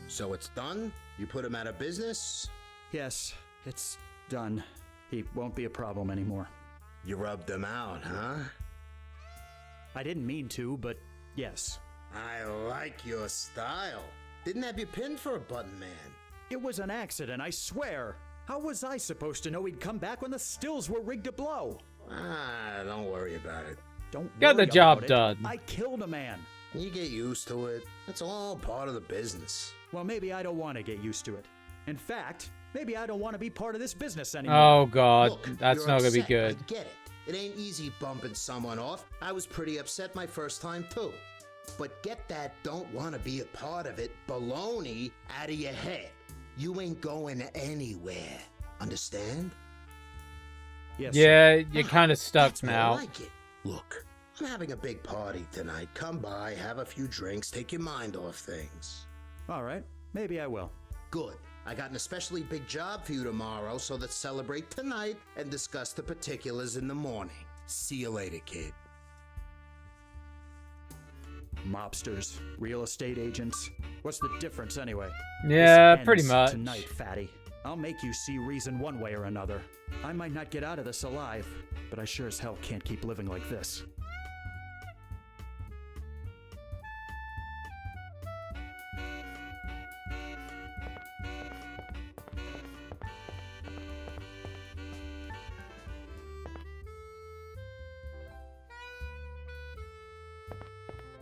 So it's done? You put him out of business? Yes, it's done. He won't be a problem anymore. You rubbed him out, huh? I didn't mean to, but yes. I like your style. Didn't have you pinned for a button man. It was an accident, I swear. How was I supposed to know he'd come back when the stills were rigged to blow? Don't worry about it. Don't Get the job done. I killed a man. You get used to it. It's all part of the business. Well, maybe I don't want to get used to it. In fact, maybe I don't want to be part of this business anymore. Oh god, Look, that's not gonna be good. I get it. It ain't easy bumping someone off. I was pretty upset my first time too. But get that don't want to be a part of it baloney out of your head. You ain't going anywhere. Understand? Yes. Yeah, you're kind of stuck That's now. more like it. Look, I'm having a big party tonight. Come by, have a few drinks, take your mind off things. All right, maybe I will. Good. I got an especially big job for you tomorrow, so let's celebrate tonight and discuss the particulars in the morning. See you later, kid. Mobsters, real estate agents. What's the difference anyway? Yeah, This pretty ends much. Tonight, fatty. I'll make you see reason one way or another. I might not get out of this alive, but I sure as hell can't keep living like this.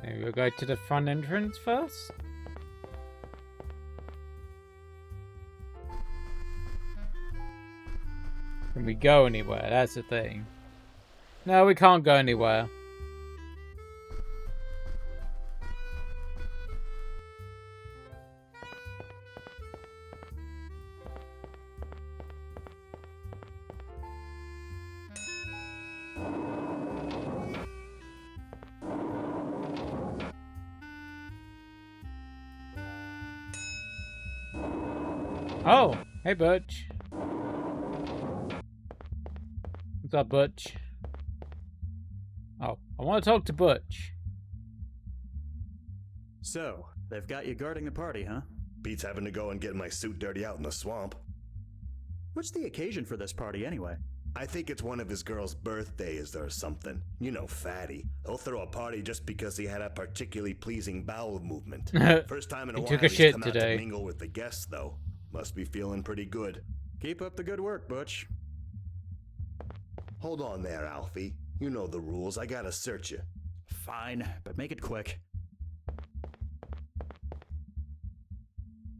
Maybe we'll go to the front entrance first. Can we go anywhere? That's the thing. No, we can't go anywhere. Oh, hey Butch. What's up, Butch? Oh, I want to talk to Butch. So, they've got you guarding the party, huh? Beats having to go and get my suit dirty out in the swamp. What's the occasion for this party anyway? I think it's one of his girl's birthdays or something. You know, Fatty. He'll throw a party just because he had a particularly pleasing bowel movement. First time in a He while took a he's shit come today. out to mingle with the guests, though. Must be feeling pretty good. Keep up the good work, Butch. Hold on there, Alfie. You know the rules. I gotta search you. Fine, but make it quick.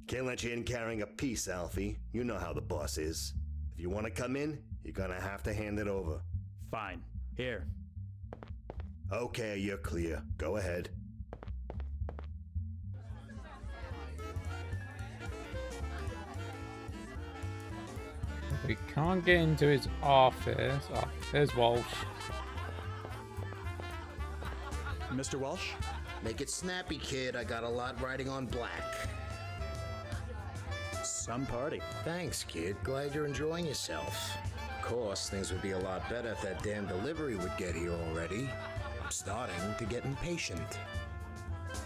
Can't let you in carrying a piece, Alfie. You know how the boss is. If you want to come in, you're gonna have to hand it over. Fine. Here. Okay, you're clear. Go ahead. we can't get into his office. Oh, there's Walsh. Mr. Walsh? Make it snappy, kid. I got a lot riding on black. Some party. Thanks, kid. Glad you're enjoying yourself. Of course, things would be a lot better if that damn delivery would get here already. I'm starting to get impatient.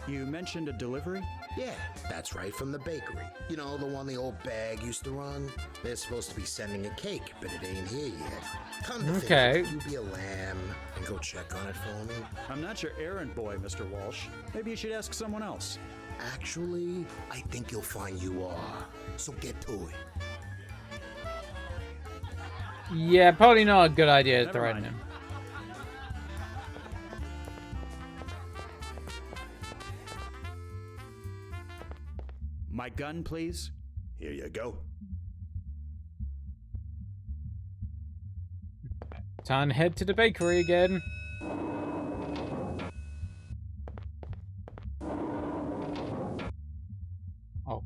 You mentioned a delivery? Yeah, that's right, from the bakery. You know, the one the old bag used to run? They're supposed to be sending a cake, but it ain't here yet. Come to think, you be a lamb and go check on it for me? I'm not your errand boy, Mr. Walsh. Maybe you should ask someone else. Actually, I think you'll find you are. So get to it. Yeah, probably not a good idea to threaten him. My gun, please. Here you go. Time to head to the bakery again. Oh.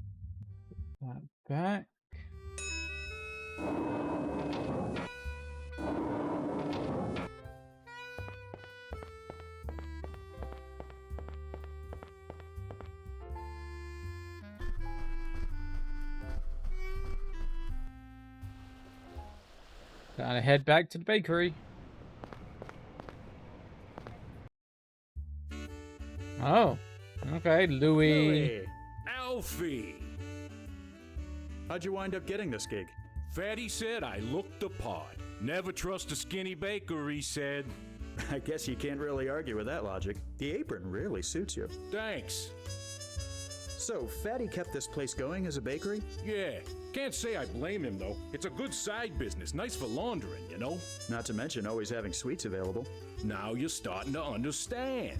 That back. Gotta head back to the bakery. Oh, okay, Louis. Alfie! How'd you wind up getting this gig? Fatty said I looked the part. Never trust a skinny baker, he said. I guess you can't really argue with that logic. The apron really suits you. Thanks. So, Fatty kept this place going as a bakery? Yeah. Can't say I blame him, though. It's a good side business, nice for laundering, you know? Not to mention always having sweets available. Now you're starting to understand.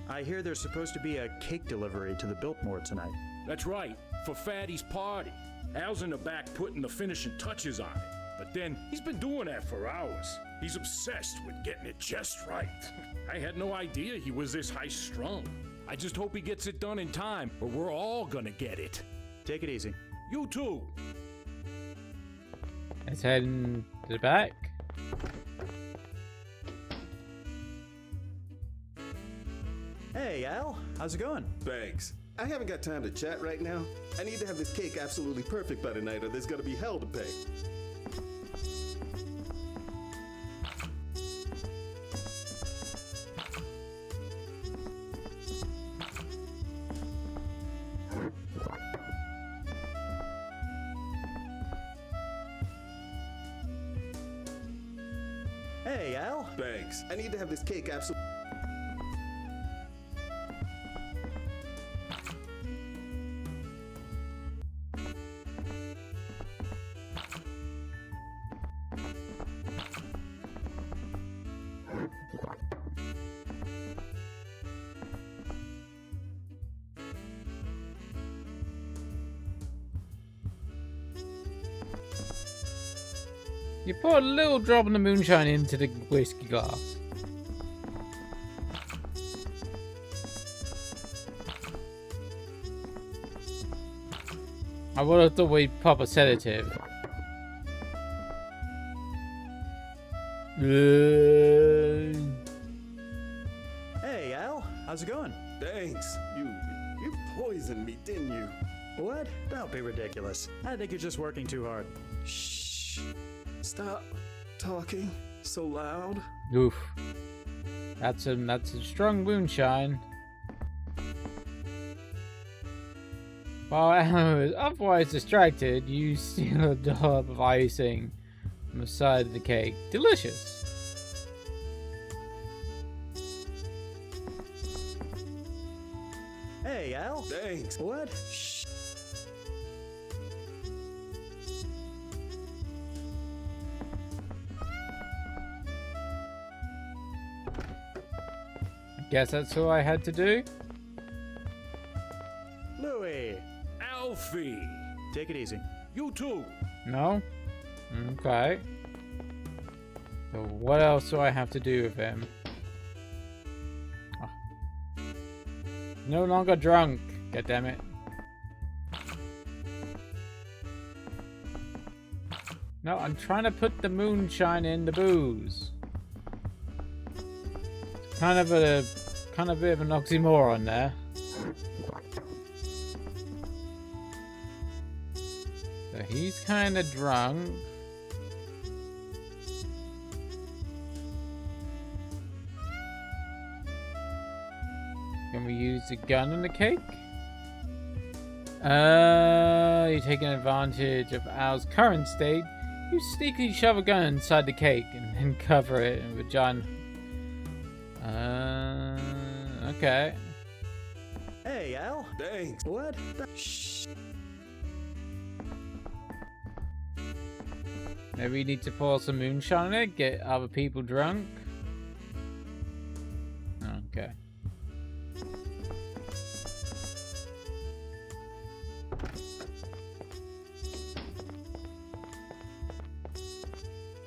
I hear there's supposed to be a cake delivery to the Biltmore tonight. That's right, for Fatty's party. Al's in the back putting the finishing touches on it. But then, he's been doing that for hours. He's obsessed with getting it just right. I had no idea he was this high-strung. I just hope he gets it done in time, or we're all gonna get it. Take it easy. You too. Let's head to the back. Hey, Al. How's it going? Thanks. I haven't got time to chat right now. I need to have this cake absolutely perfect by tonight, or there's gonna be hell to pay. Hey, Al. Thanks. I need to have this cake absolutely... You pour a little drop of the moonshine into the whiskey glass. I would have thought we'd pop a sedative. Hey, Al. How's it going? Thanks. You poisoned me, didn't you? What? Don't be ridiculous. I think you're just working too hard. Shh. Stop talking so loud. Oof. That's a strong moonshine. While Alan is otherwise distracted, you steal a dollop of icing from the side of the cake. Delicious. Hey, Al. Thanks. What? Shh. Guess that's all I had to do. Louis. Alfie. Take it easy. You too. No? Okay. So what else do I have to do with him? Oh. No longer drunk. God damn it. No, I'm trying to put the moonshine in the booze. Kind of a bit of an oxymoron there. So he's kind of drunk. Can we use the gun in the cake? You're taking advantage of Al's current state. You sneakily shove a gun inside the cake and then cover it with John. Okay. Hey, Al. Thanks. What? Shh. Maybe we need to pour some moonshine on it, get other people drunk. Okay.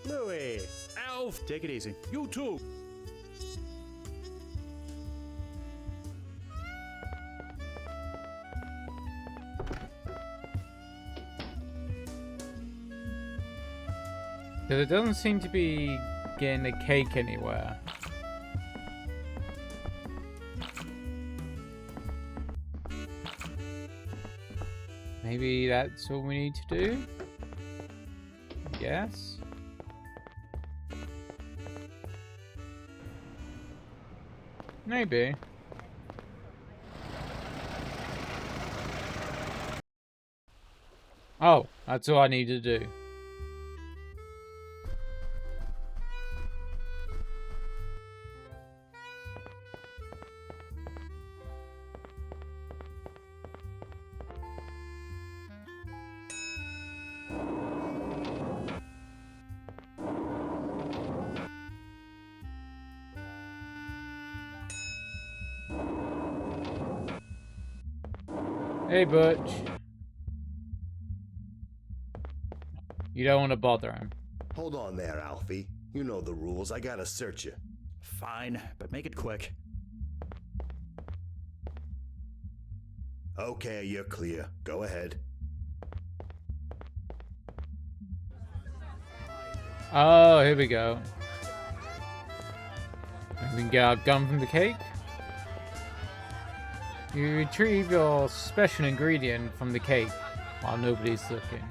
Louis. Alf. Take it easy. You too. Because it doesn't seem to be getting the cake anywhere. Maybe that's all we need to do? Yes. Maybe. Oh, that's all I need to do. Hey, Butch. You don't want to bother him. Hold on there, Alfie. You know the rules. I gotta search you. Fine, but make it quick. Okay, you're clear. Go ahead. Oh, here we go. We can get our gun from the cake. You retrieve your special ingredient from the cake while nobody's looking.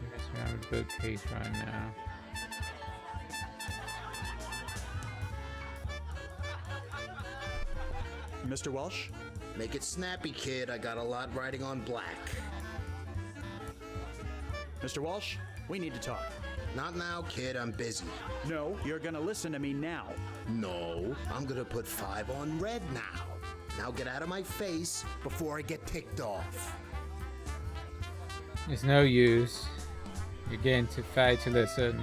Yes, we have a good case right now. Mr. Walsh? Make it snappy, kid. I got a lot riding on black. Mr. Walsh, we need to talk. Not now, kid. I'm busy. No, you're gonna listen to me now. No, I'm gonna put 5 on red now. Now get out of my face before I get ticked off. It's no use. You're getting too fat to listen.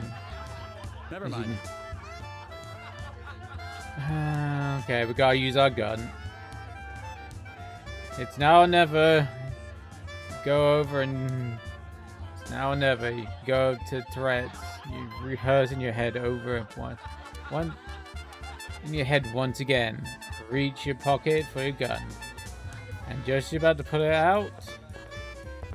Never mind. Okay, we gotta use our gun. It's now or never. Go over and... It's now or never. You go to threats. You rehearse in your head over one in your head once again. Reach your pocket for your gun. And just about to pull it out.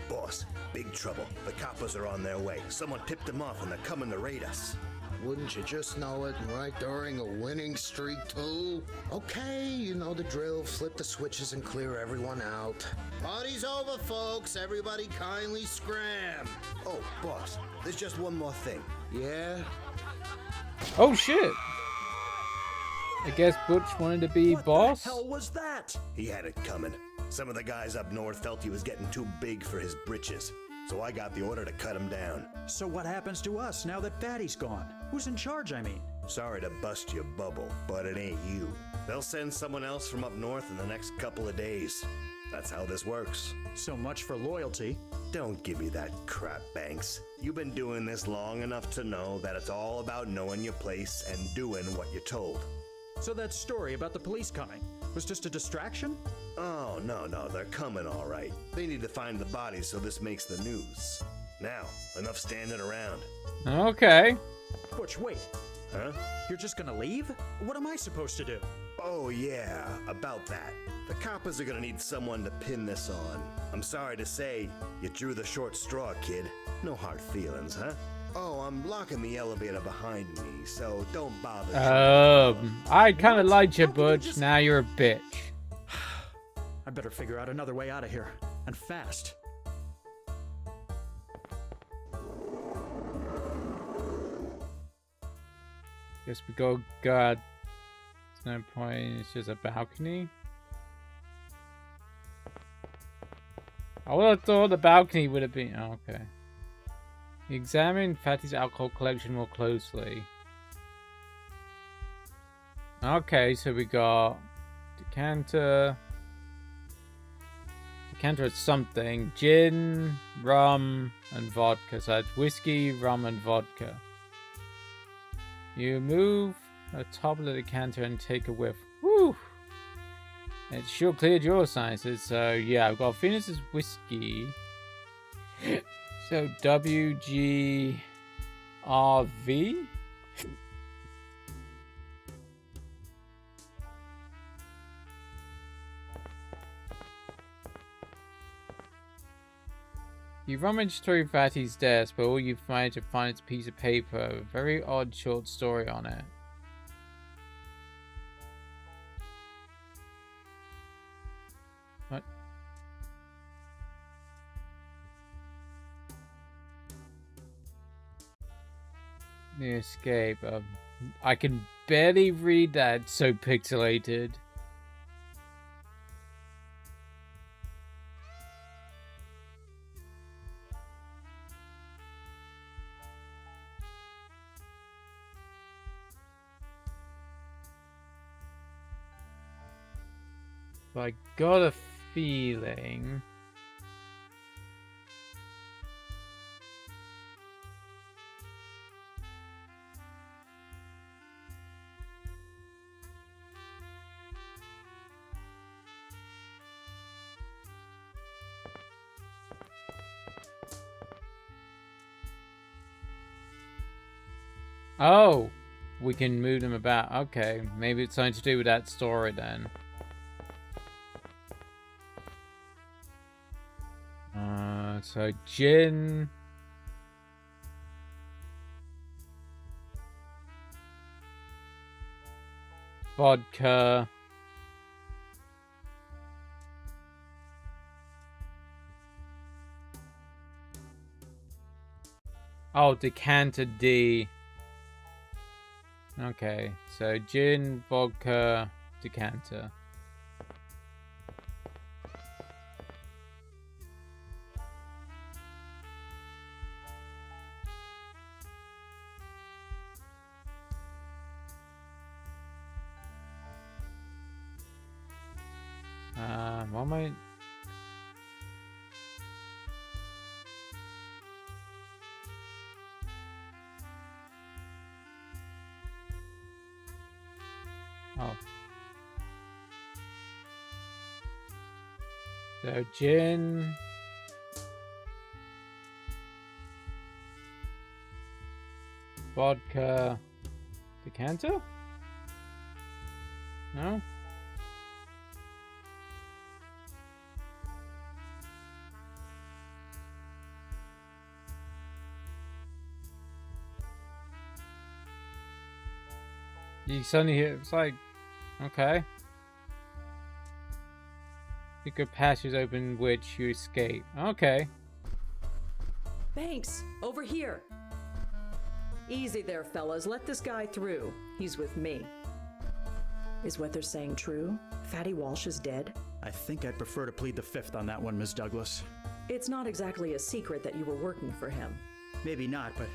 Boss, big trouble. The coppers are on their way. Someone tipped them off and they're coming to raid us. Wouldn't you just know it, right during a winning streak, too? Okay, you know the drill. Flip the switches and clear everyone out. Party's over, folks. Everybody kindly scram. Oh, boss, there's just one more thing. Yeah? Oh, shit. I guess Butch wanted to be boss? What the hell was that? He had it coming. Some of the guys up north felt he was getting too big for his britches. So I got the order to cut him down. So what happens to us now that Fatty's gone? Who's in charge, I mean? Sorry to bust your bubble, but it ain't you. They'll send someone else from up north in the next couple of days. That's how this works. So much for loyalty. Don't give me that crap, Banks. You've been doing this long enough to know that it's all about knowing your place and doing what you're told. So that story about the police coming was just a distraction? Oh, no, they're coming all right. They need to find the bodies so this makes the news. Now, enough standing around. Okay. Butch, wait. Huh? You're just gonna leave? What am I supposed to do? Oh, yeah, about that. The coppers are gonna need someone to pin this on. I'm sorry to say, you drew the short straw, kid. No hard feelings, huh? Oh, I'm locking the elevator behind me, so don't bother. I kind of liked you, Butch. Now you're a bitch. I better figure out another way out of here. And fast. Guess we go, God. There's no point, it's just a balcony. I would have thought the balcony would have been. Oh, okay. Examine Fatty's alcohol collection more closely. Okay, so we got decanter. Decanter is something. Gin, rum, and vodka. So that's whiskey, rum, and vodka. You move the top of the decanter and take a whiff. Woo! It sure cleared your sinuses. So yeah, I've got Venus's whiskey. So WGRV. You rummage through Fatty's desk, but all you find is a piece of paper, a very odd short story on it. What? The escape. I can barely read that, it's so pixelated. I got a feeling. Oh, we can move them about. Okay, maybe it's something to do with that story then. So gin, vodka, oh, decanter D. Okay, so gin, vodka, decanter. What am I? Oh. So gin. Vodka. Decanter? No? You suddenly hear, it's like, okay. Secret passage open which you escape. Okay. Banks, over here. Easy there, fellas. Let this guy through. He's with me. Is what they're saying true? Fatty Walsh is dead? I think I'd prefer to plead the fifth on that one, Ms. Douglas. It's not exactly a secret that you were working for him. Maybe not, but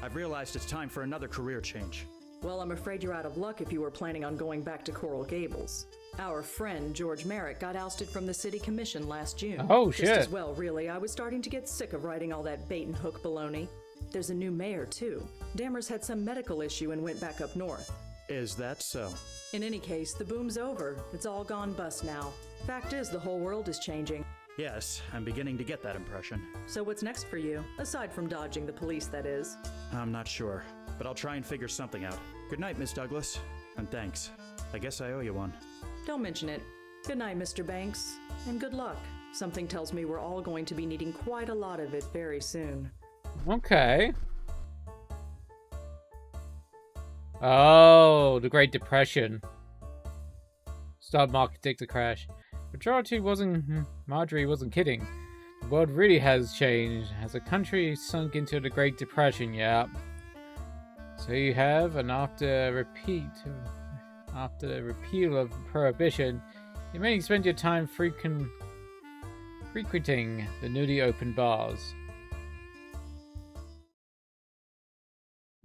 I've realized it's time for another career change. Well, I'm afraid you're out of luck if you were planning on going back to Coral Gables. Our friend, George Merrick, got ousted from the city commission last June. Oh, shit. Just as well, really. I was starting to get sick of writing all that bait and hook baloney. There's a new mayor, too. Dammers had some medical issue and went back up north. Is that so? In any case, the boom's over. It's all gone bust now. Fact is, the whole world is changing. Yes, I'm beginning to get that impression. So what's next for you? Aside from dodging the police, that is. I'm not sure, but I'll try and figure something out. Good night, Miss Douglas, and thanks. I guess I owe you one. Don't mention it. Good night, Mr. Banks, and good luck. Something tells me we're all going to be needing quite a lot of it very soon. Okay. Oh, the Great Depression. Stock market ticked to crash. Marjorie wasn't kidding. The world really has changed. As a country sunk into the Great Depression, yeah. So you have, and after the repeal of Prohibition, you may spend your time frequenting the newly opened bars.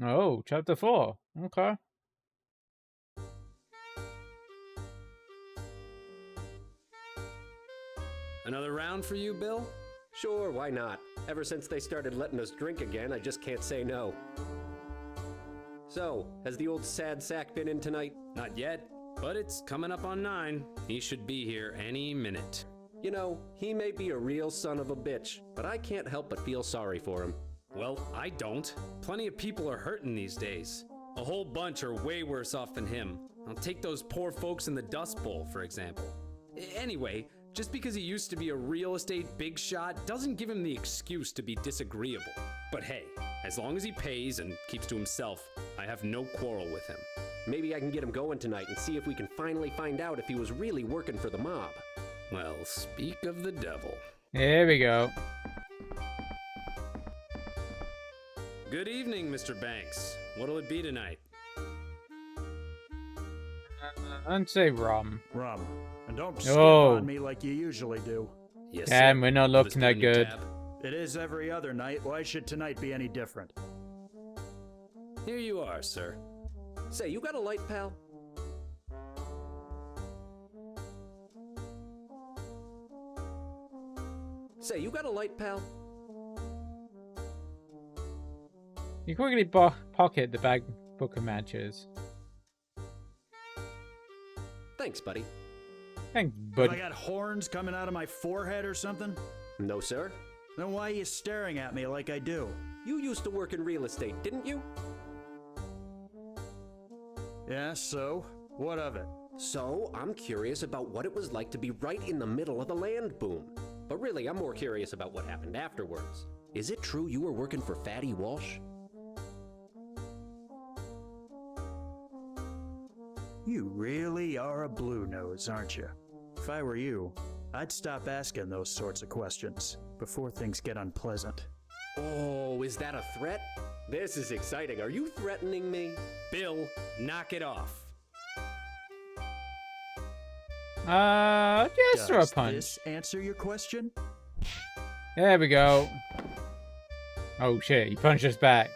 Oh, chapter 4. Okay. Another round for you, Bill? Sure, why not? Ever since they started letting us drink again, I just can't say no. So, has the old sad sack been in tonight? Not yet, but it's coming up on 9. He should be here any minute. You know, he may be a real son of a bitch, but I can't help but feel sorry for him. Well, I don't. Plenty of people are hurting these days. A whole bunch are way worse off than him. I'll take those poor folks in the Dust Bowl, for example. Anyway, just because he used to be a real estate big shot doesn't give him the excuse to be disagreeable. But hey, as long as he pays and keeps to himself, I have no quarrel with him. Maybe I can get him going tonight and see if we can finally find out if he was really working for the mob. Well, speak of the devil. Here we go. Good evening, Mr. Banks. What'll it be tonight? I'd say rum. Rum. And don't skip on me like you usually do. Yes, and we're not looking that good. It is every other night. Why should tonight be any different? Here you are, sir. Say, you got a light, pal? Say, you got a light, pal? You quickly pocket the bag book of matches. Thanks, buddy. Thanks, buddy. Have I got horns coming out of my forehead or something? No, sir. Then why are you staring at me like I do? You used to work in real estate, didn't you? Yeah, so? What of it? So, I'm curious about what it was like to be right in the middle of the land boom. But really, I'm more curious about what happened afterwards. Is it true you were working for Fatty Walsh? You really are a blue nose, aren't you? If I were you, I'd stop asking those sorts of questions before things get unpleasant. Oh, is that a threat? This is exciting. Are you threatening me? Bill, knock it off. Just throw a punch. Does this answer your question? There we go. Oh shit, he punched us back.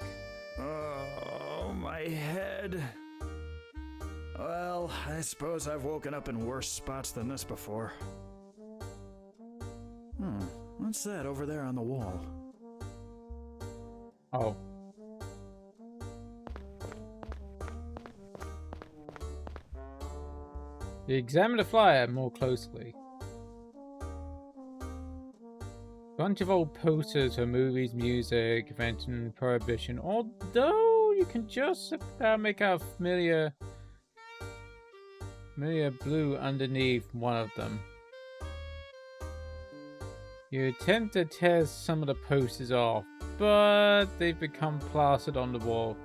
Oh, my head. Well, I suppose I've woken up in worse spots than this before. What's that over there on the wall? Oh. You examine the flyer more closely. Bunch of old posters for movies, music, events, and prohibition. Although you can just about make out familiar blue underneath one of them. You attempt to tear some of the posters off, but they've become plastered on the wall.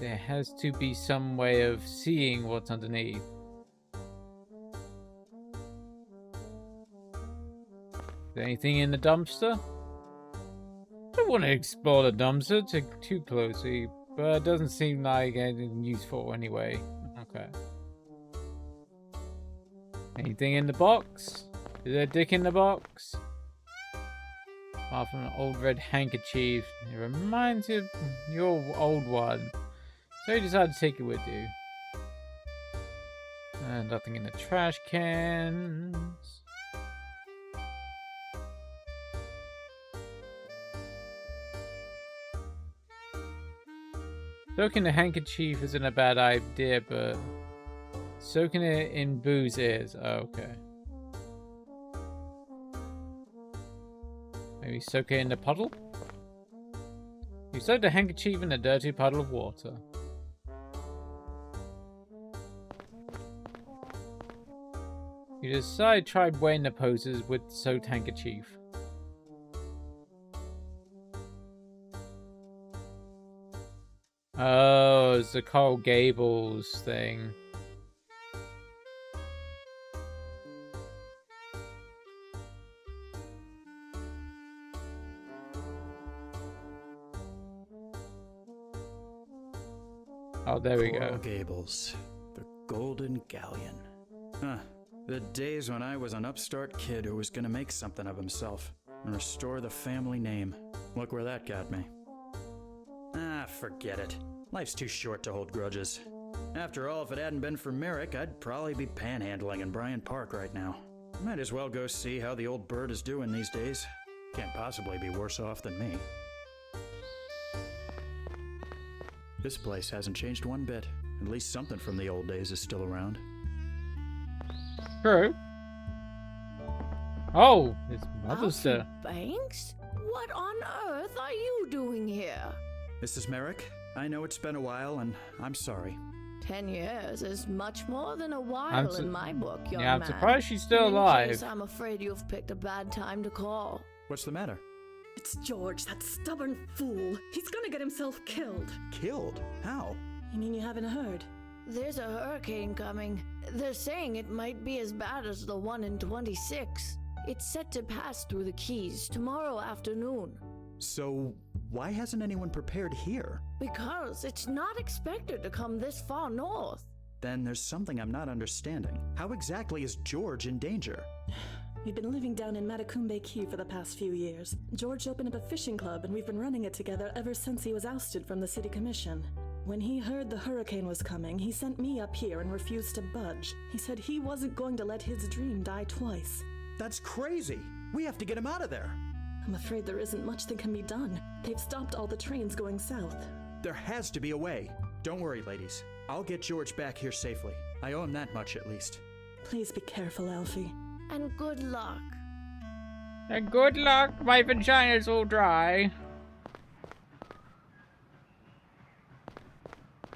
There has to be some way of seeing what's underneath. Is there anything in the dumpster? I don't want to explore the dumpster too closely, but it doesn't seem like anything useful anyway. Okay. Anything in the box? Is there a dick in the box? Apart from an old red handkerchief. It reminds you of your old one. So you decide to take it with you. And nothing in the trash cans. Soaking the handkerchief isn't a bad idea, but soaking it in booze is. Oh, okay. Maybe soak it in the puddle? You soaked a handkerchief in a dirty puddle of water. You decide to try wearing the poses with the soaked handkerchief. Oh, it's the Coral Gables thing. Oh, there we go. Coral Gables, the Golden Galleon. Huh. The days when I was an upstart kid who was gonna make something of himself and restore the family name. Look where that got me. Ah, forget it. Life's too short to hold grudges. After all, if it hadn't been for Merrick, I'd probably be panhandling in Bryant Park right now. Might as well go see how the old bird is doing these days. Can't possibly be worse off than me. This place hasn't changed one bit. At least something from the old days is still around. True. Oh, his mother's there. Banks? What on earth are you doing here? Mrs. Merrick, I know it's been a while, and I'm sorry. 10 years is much more than a while in my book, young man. Yeah, I'm surprised she's still alive. In case, I'm afraid you've picked a bad time to call. What's the matter? It's George, that stubborn fool. He's gonna get himself killed. Killed? How? You mean you haven't heard? There's a hurricane coming. They're saying it might be as bad as the one in 26. It's set to pass through the Keys tomorrow afternoon. So, why hasn't anyone prepared here? Because it's not expected to come this far north. Then there's something I'm not understanding. How exactly is George in danger? We've been living down in Matacumbe Key for the past few years. George opened up a fishing club and we've been running it together ever since he was ousted from the city commission. When he heard the hurricane was coming, he sent me up here and refused to budge. He said he wasn't going to let his dream die twice. That's crazy! We have to get him out of there! I'm afraid there isn't much that can be done. They've stopped all the trains going south. There has to be a way. Don't worry, ladies. I'll get George back here safely. I owe him that much, at least. Please be careful, Alfie. And good luck. And good luck, my vagina's all dry.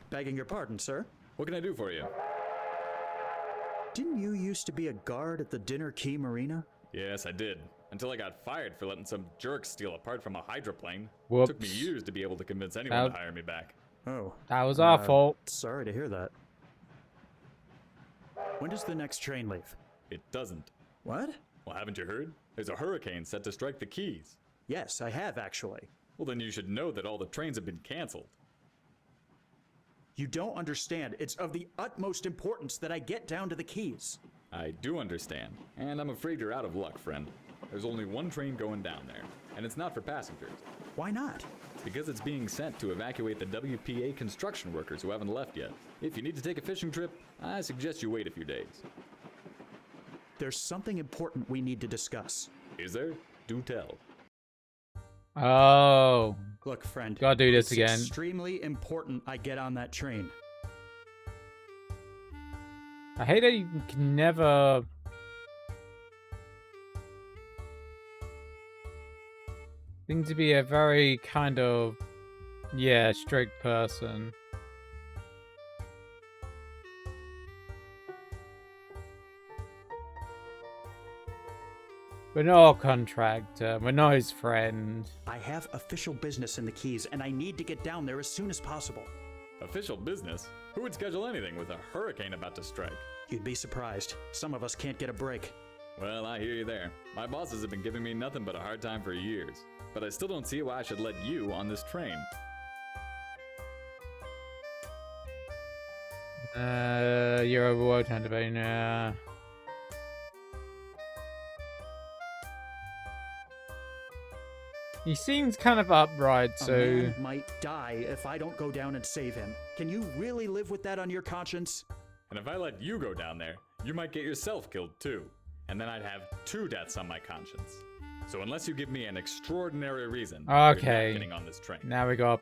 Begging your pardon, sir. What can I do for you? Didn't you used to be a guard at the Dinner Key Marina? Yes, I did. Until I got fired for letting some jerk steal a part from a hydroplane. Whoops. It took me years to be able to convince anyone to hire me back. Oh. That was our fault. Sorry to hear that. When does the next train leave? It doesn't. What? Well, haven't you heard? There's a hurricane set to strike the Keys. Yes, I have actually. Well, then you should know that all the trains have been canceled. You don't understand. It's of the utmost importance that I get down to the Keys. I do understand, and I'm afraid you're out of luck, friend. There's only one train going down there, and it's not for passengers. Why not? Because it's being sent to evacuate the WPA construction workers who haven't left yet. If you need to take a fishing trip, I suggest you wait a few days. There's something important we need to discuss. Is there? Do tell. Oh. Look, friend. Gotta do this it's again. Extremely important I get on that train. I hate that you can never... seem to be a very kind of, yeah, strict person. We're not a contractor. We're not his friend. I have official business in the Keys, and I need to get down there as soon as possible. Official business? Who would schedule anything with a hurricane about to strike? You'd be surprised. Some of us can't get a break. Well, I hear you there. My bosses have been giving me nothing but a hard time for years. But I still don't see why I should let you on this train. You're overworked, Hunter. He seems kind of upright, so... A man might die if I don't go down and save him. Can you really live with that on your conscience? And if I let you go down there, you might get yourself killed too. And then I'd have 2 deaths on my conscience. So unless you give me an extraordinary reason, you're not getting on this train. Now we go.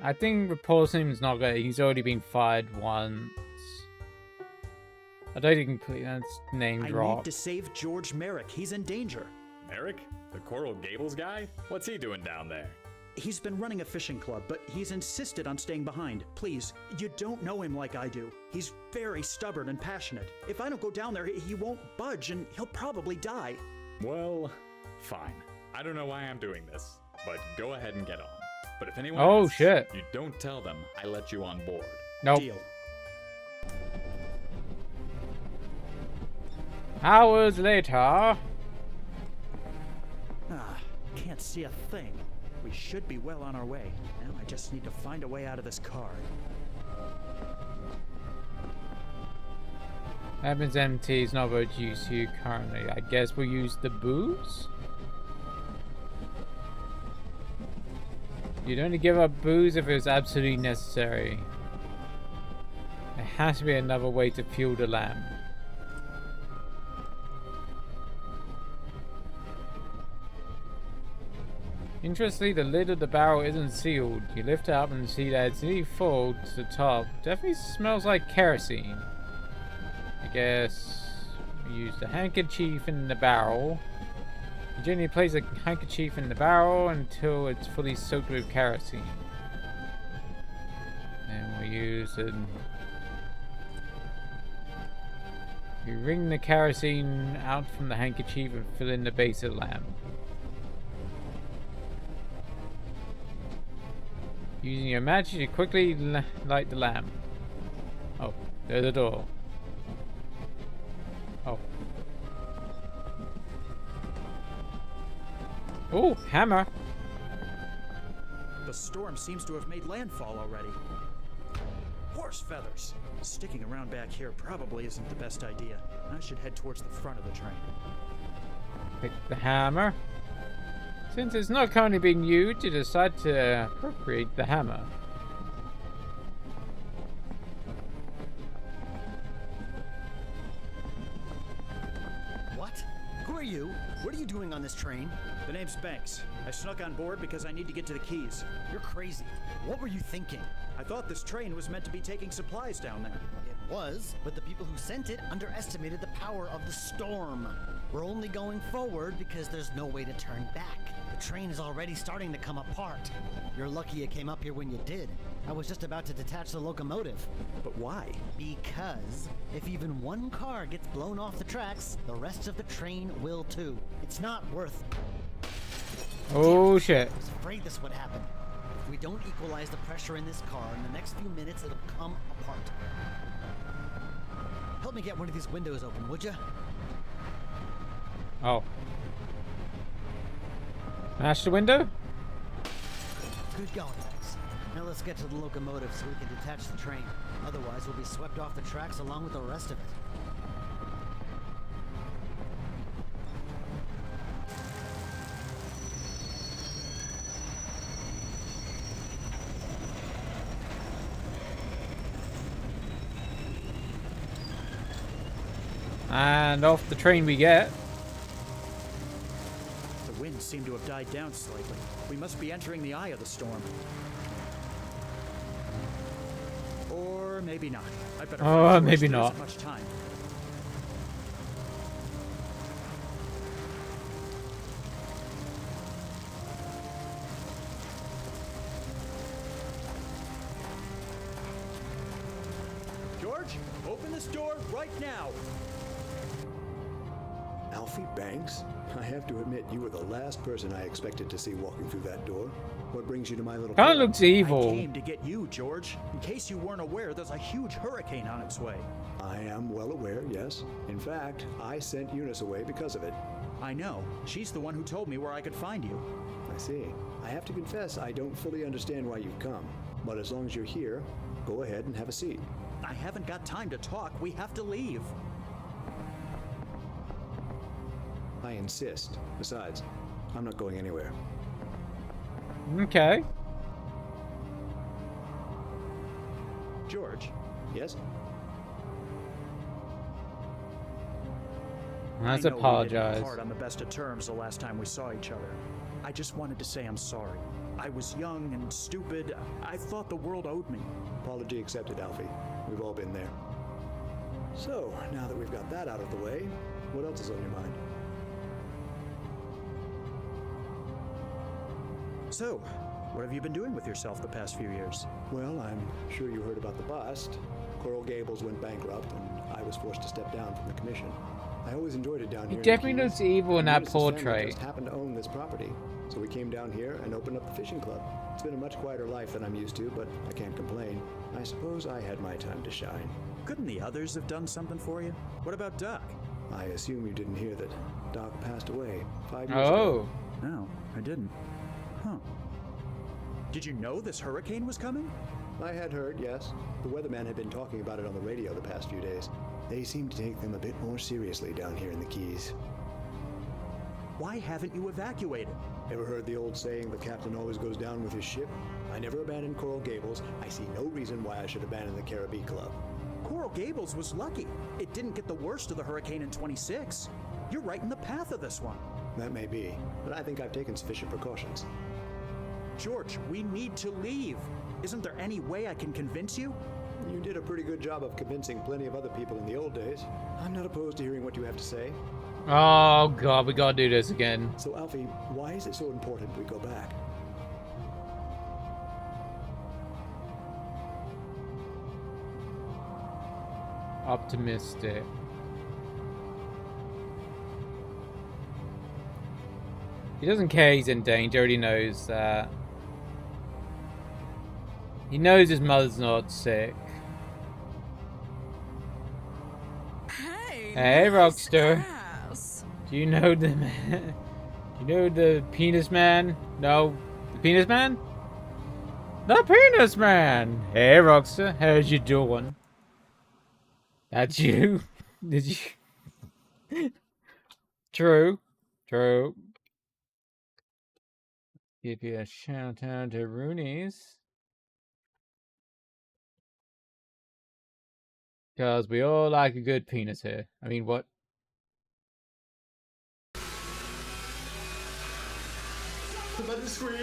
I think reporting him is not good. He's already been fired once. I don't think that's name I drop. need to save George Merrick. He's in danger. Merrick? The Coral Gables guy? What's he doing down there? He's been running a fishing club, but he's insisted on staying behind. Please, you don't know him like I do. He's very stubborn and passionate. If I don't go down there, he won't budge and he'll probably die. Well, fine. I don't know why I'm doing this, but go ahead and get on. But if anyone asks, shit. You don't tell them I let you on board. Nope. Deal. Hours later. Can't see a thing. We should be well on our way. Now I just need to find a way out of this car. Cabin's empty. It's not what use you currently. I guess we'll use the booze? You'd only give up booze if it was absolutely necessary. There has to be another way to fuel the lamp. Interestingly, the lid of the barrel isn't sealed. You lift it up and see that it's nearly full to the top. Definitely smells like kerosene. I guess we use the handkerchief in the barrel. You generally place a handkerchief in the barrel until it's fully soaked with kerosene. And we'll use it. You wring the kerosene out from the handkerchief and fill in the base of the lamp. Using your magic, you quickly light the lamp. Oh, there's the door. Oh. Oh, hammer. The storm seems to have made landfall already. Horse feathers! Sticking around back here probably isn't the best idea. I should head towards the front of the train. Pick the hammer. Since it's not currently being used, you decide to appropriate the hammer. What? Who are you? What are you doing on this train? The name's Banks. I snuck on board because I need to get to the Keys. You're crazy. What were you thinking? I thought this train was meant to be taking supplies down there. It was, but the people who sent it underestimated the power of the storm. We're only going forward because there's no way to turn back. The train is already starting to come apart. You're lucky you came up here when you did. I was just about to detach the locomotive. But why? Because if even one car gets blown off the tracks, the rest of the train will too. It's not worth... Oh shit. I was afraid this would happen. If we don't equalize the pressure in this car, in the next few minutes it'll come apart. Help me get one of these windows open, would you? Oh. Smash the window? Good going, Banks. Now let's get to the locomotive so we can detach the train. Otherwise, we'll be swept off the tracks along with the rest of it. And off the train we get. The winds seem to have died down slightly. We must be entering the eye of the storm. Or maybe not. I better find maybe there not. isn't much time. George, open this door right now. Alfie Banks? I have to admit, you were the last person I expected to see walking through that door. What brings you to my little... Kind of looks evil. I came to get you, George. In case you weren't aware, there's a huge hurricane on its way. I am well aware, yes. In fact, I sent Eunice away because of it. I know. She's the one who told me where I could find you. I see. I have to confess, I don't fully understand why you've come. But as long as you're here, go ahead and have a seat. I haven't got time to talk. We have to leave. I insist. Besides, I'm not going anywhere. Okay. George? Yes? Let's I know we apologize. didn't part on the best of terms the last time we saw each other. I just wanted to say I'm sorry. I was young and stupid. I thought the world owed me. Apology accepted, Alfie. We've all been there. So, now that we've got that out of the way, what else is on your mind? So, what have you been doing with yourself the past few years? Well, I'm sure you heard about the bust. Coral Gables went bankrupt, and I was forced to step down from the commission. I always enjoyed it down here. He definitely looks evil in that portrait. Just happened to own this property, so we came down here and opened up the fishing club. It's been a much quieter life than I'm used to, but I can't complain. I suppose I had my time to shine. Couldn't the others have done something for you? What about Doc? I assume you didn't hear that Doc passed away 5 years ago. No, I didn't. Huh. Did you know this hurricane was coming? I had heard, yes. The weatherman had been talking about it on the radio the past few days. They seem to take them a bit more seriously down here in the Keys. Why haven't you evacuated? Ever heard the old saying, the captain always goes down with his ship? I never abandoned Coral Gables. I see no reason why I should abandon the Caribbean Club. Coral Gables was lucky. It didn't get the worst of the hurricane in 26. You're right in the path of this one. That may be, but I think I've taken sufficient precautions. George, we need to leave. Isn't there any way I can convince you? You did a pretty good job of convincing plenty of other people in the old days. I'm not opposed to hearing what you have to say. Oh god, we gotta do this again. So Alfie, why is it so important we go back? Optimistic. He doesn't care he's in danger, he already knows that. He knows his mother's not sick. Hey, Rockster. Do you know the man? Do you know the penis man? No, the penis man? The penis man! Hey, Rockster, how's you doing? That's you? Did you? True. True. Give you a shout out to Rooney's. Because we all like a good penis here. I mean, what? Somebody scream!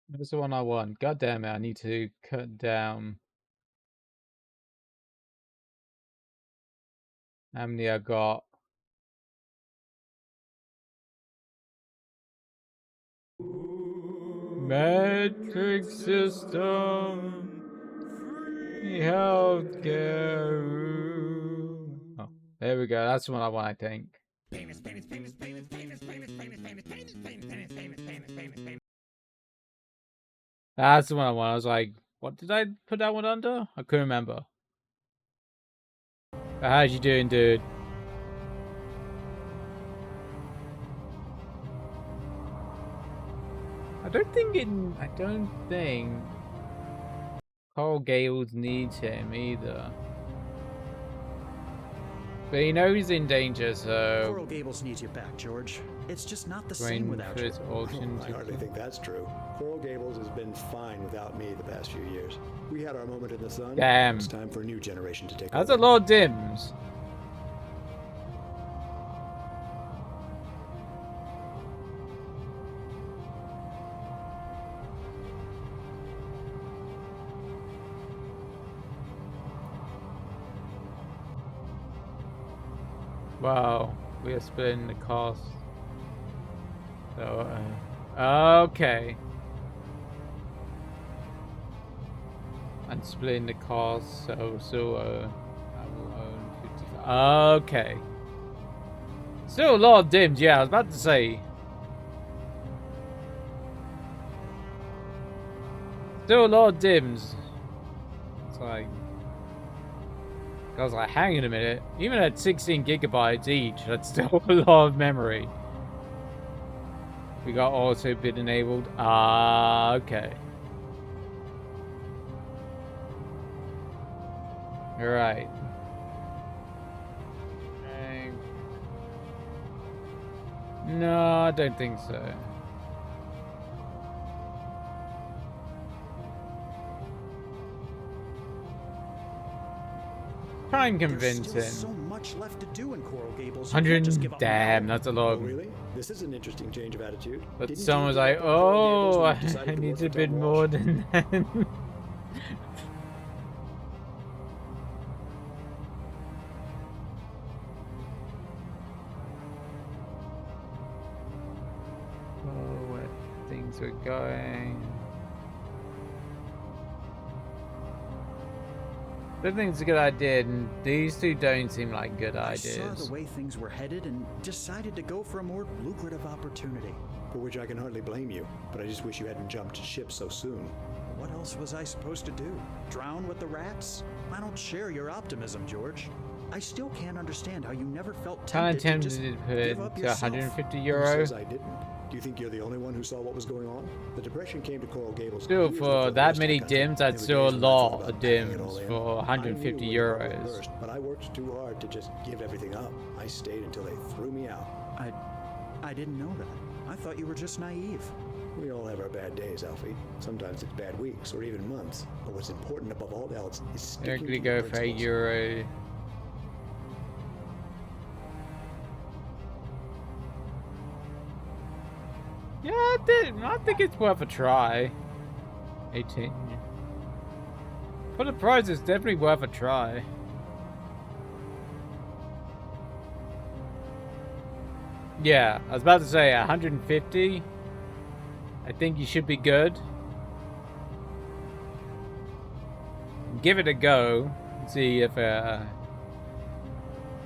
That's the one I want. God damn it, I need to cut down how many I got. Metric system, free healthcare. Oh, there we go. That's the one I want, I think. That's the one I want. I was like, what did I put that one under? I couldn't remember. How's you doing, dude? I don't think Coral Gables needs him either. But he knows he's in danger, so... Coral Gables needs you back, George. It's just not the same without you. I hardly think that's true. Coral Gables has been fine without me the past few years. We had our moment in the sun. Damn. It's time for a new generation to take That's over. a lot of dims. Wow, we are splitting the cost. So, okay. I'm splitting the cost, so I will own 55. Okay. Still a lot of dims, yeah, I was about to say. Still a lot of dims. It's like... I was like, hang on a minute. Even at 16 gigabytes each, that's still a lot of memory. We got auto bid enabled. Ah, okay. Alright. No, I don't think so. try and convince him. So much left to do in Coral Gables. 100. Damn, that's a lot. Oh, really? This is an interesting change of attitude. But someone was like, "Oh, I need a bit more than that." Oh, where things were going. I think it's a good idea, and these two don't seem like good ideas. I saw the way things were headed and decided to go for a more lucrative opportunity. For which I can hardly blame you, but I just wish you hadn't jumped ship so soon. What else was I supposed to do? Drown with the rats? I don't share your optimism, George. I still can't understand how you never felt tempted to put it to 150 euro. Who says I didn't? Do you think you're the only one who saw what was going on? The Depression came to Coral Gables. Still, for that many dims, that's still a lot of dims for 150 euros. But I worked too hard to just give everything up. I stayed until they threw me out. I didn't know that. I thought you were just naive. We all have our bad days, Alfie. Sometimes it's bad weeks or even months. But what's important above all else is sticking to go for €8. Yeah, I think it's worth a try. 18. For the price, it's definitely worth a try. Yeah, I was about to say 150. I think you should be good. Give it a go. See if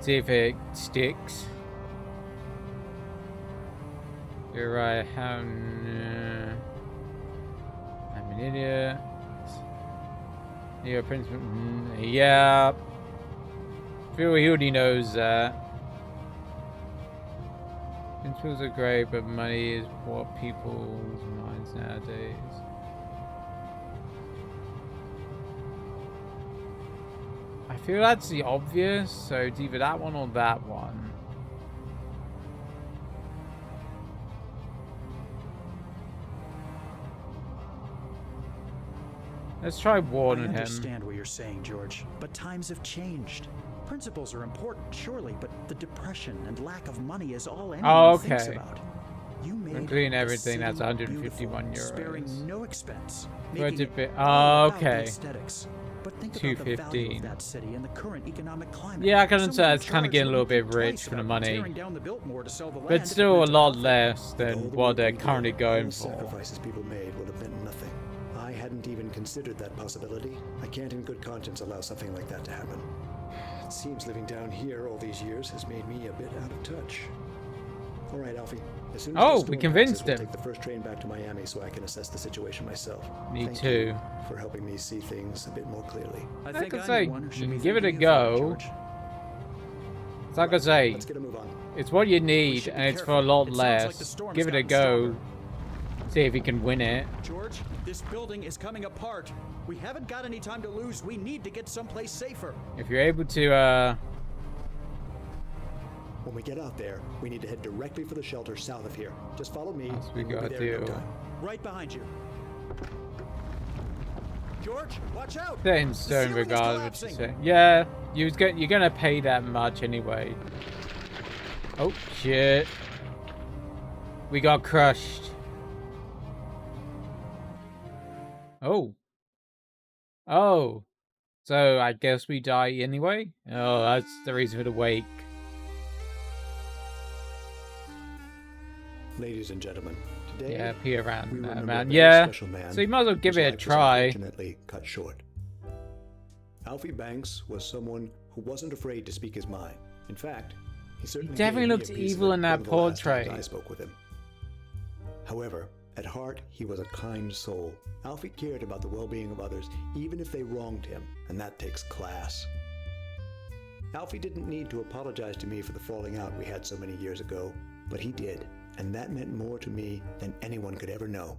it sticks. You're right. I'm an idiot. You're a principal. Yeah. Feel he already knows that. Principals are great, but money is what people's minds nowadays. I feel that's the obvious, so it's either that one or that one. Let's try warning him. I understand what you're saying, George, but times have changed. Principles are important, surely, but the depression and lack of money is all anyone thinks about. You made including everything, that's 151 euros. Sparing no expense. Okay. Aesthetics. But think 215. About that city and the current economic climate. Yeah, I can understand it's kind of getting a little bit rich for the money, but still a lot less than what they're currently going for. Sacrifices people made would have meant nothing. I hadn't even considered that possibility. I can't in good conscience allow something like that to happen. It seems living down here all these years has made me a bit out of touch. All right, Alfie. As soon as we convinced him. We'll take the first train back to Miami so I can assess the situation myself. Me too. For helping me see things a bit more clearly. Like I say, you can give it a go. It's like I say, let's get a move on. It's what you need, and it's for a lot less. Give it a go. See if you can win it. George, this building is coming apart. We haven't got any time to lose. We need to get someplace safer. If you're able to, When we get out there, we need to head directly for the shelter south of here. Just follow me. We got to. Right behind you. George, watch out! Set in stone regardless what you say. Yeah, you're gonna pay that much anyway. Oh shit! We got crushed. Oh. So I guess we die anyway? Oh, that's the reason for the wake. Ladies and gentlemen, today yeah, pee around that man. Yeah, man so you might as well give it a try. Unfortunately, cut short. Alfie Banks was someone who wasn't afraid to speak his mind. In fact, he certainly definitely looked evil in that portrait. I spoke with him. However, at heart, he was a kind soul. Alfie cared about the well-being of others, even if they wronged him, and that takes class. Alfie didn't need to apologize to me for the falling out we had so many years ago, but he did. And that meant more to me than anyone could ever know.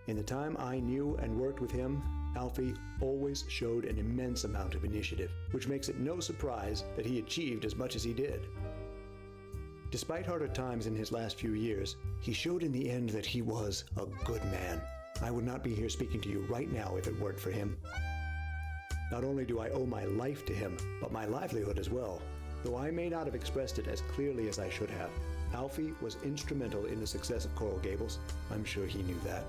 In the time I knew and worked with him, Alfie always showed an immense amount of initiative, which makes it no surprise that he achieved as much as he did. Despite harder times in his last few years, he showed in the end that he was a good man. I would not be here speaking to you right now if it weren't for him. Not only do I owe my life to him, but my livelihood as well. Though I may not have expressed it as clearly as I should have, Alfie was instrumental in the success of Coral Gables. I'm sure he knew that.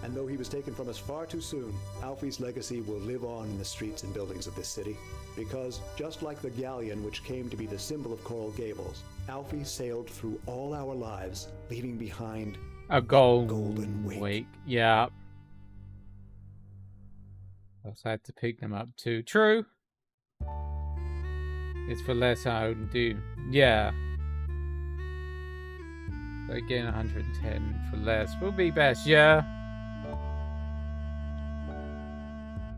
And though he was taken from us far too soon, Alfie's legacy will live on in the streets and buildings of this city. Because, just like the galleon which came to be the symbol of Coral Gables, Alfie sailed through all our lives, leaving behind a golden wake. Yeah. I also had to pick them up too. True. It's for less I would do. Yeah. So again, 110 for less will be best. Yeah.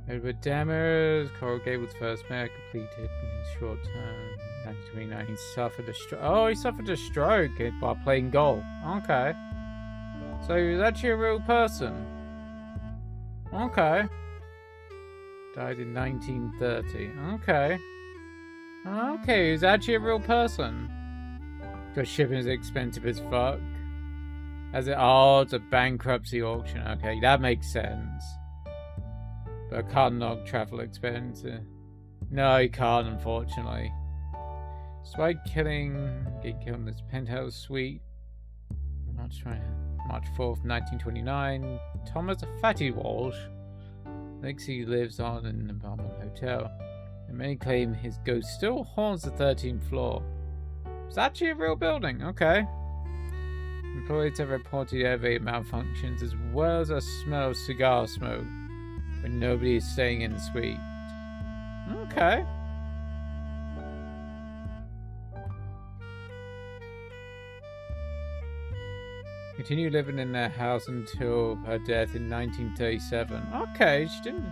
Edward Dammers, Coral Gables' first mayor, completed in his short term. 1929, he suffered a stroke. Oh, he suffered a stroke while playing golf. Okay. So he was actually a real person. Okay. Died in 1930. Okay. Okay, he was actually a real person. Because shipping is expensive as fuck. Oh, it's a bankruptcy auction. Okay, that makes sense. But I can't knock travel expenses. No, you can't, unfortunately. Despite get killed in this penthouse suite. March 4th, 1929. Thomas Fatty Walsh. He lives on in the Belmont Hotel. And many claim his ghost still haunts the 13th floor. It's actually a real building, okay. Employees have reported elevator malfunctions as well as a smell of cigar smoke when nobody is staying in the suite. Okay. Continued living in their house until her death in 1937. Okay, she didn't...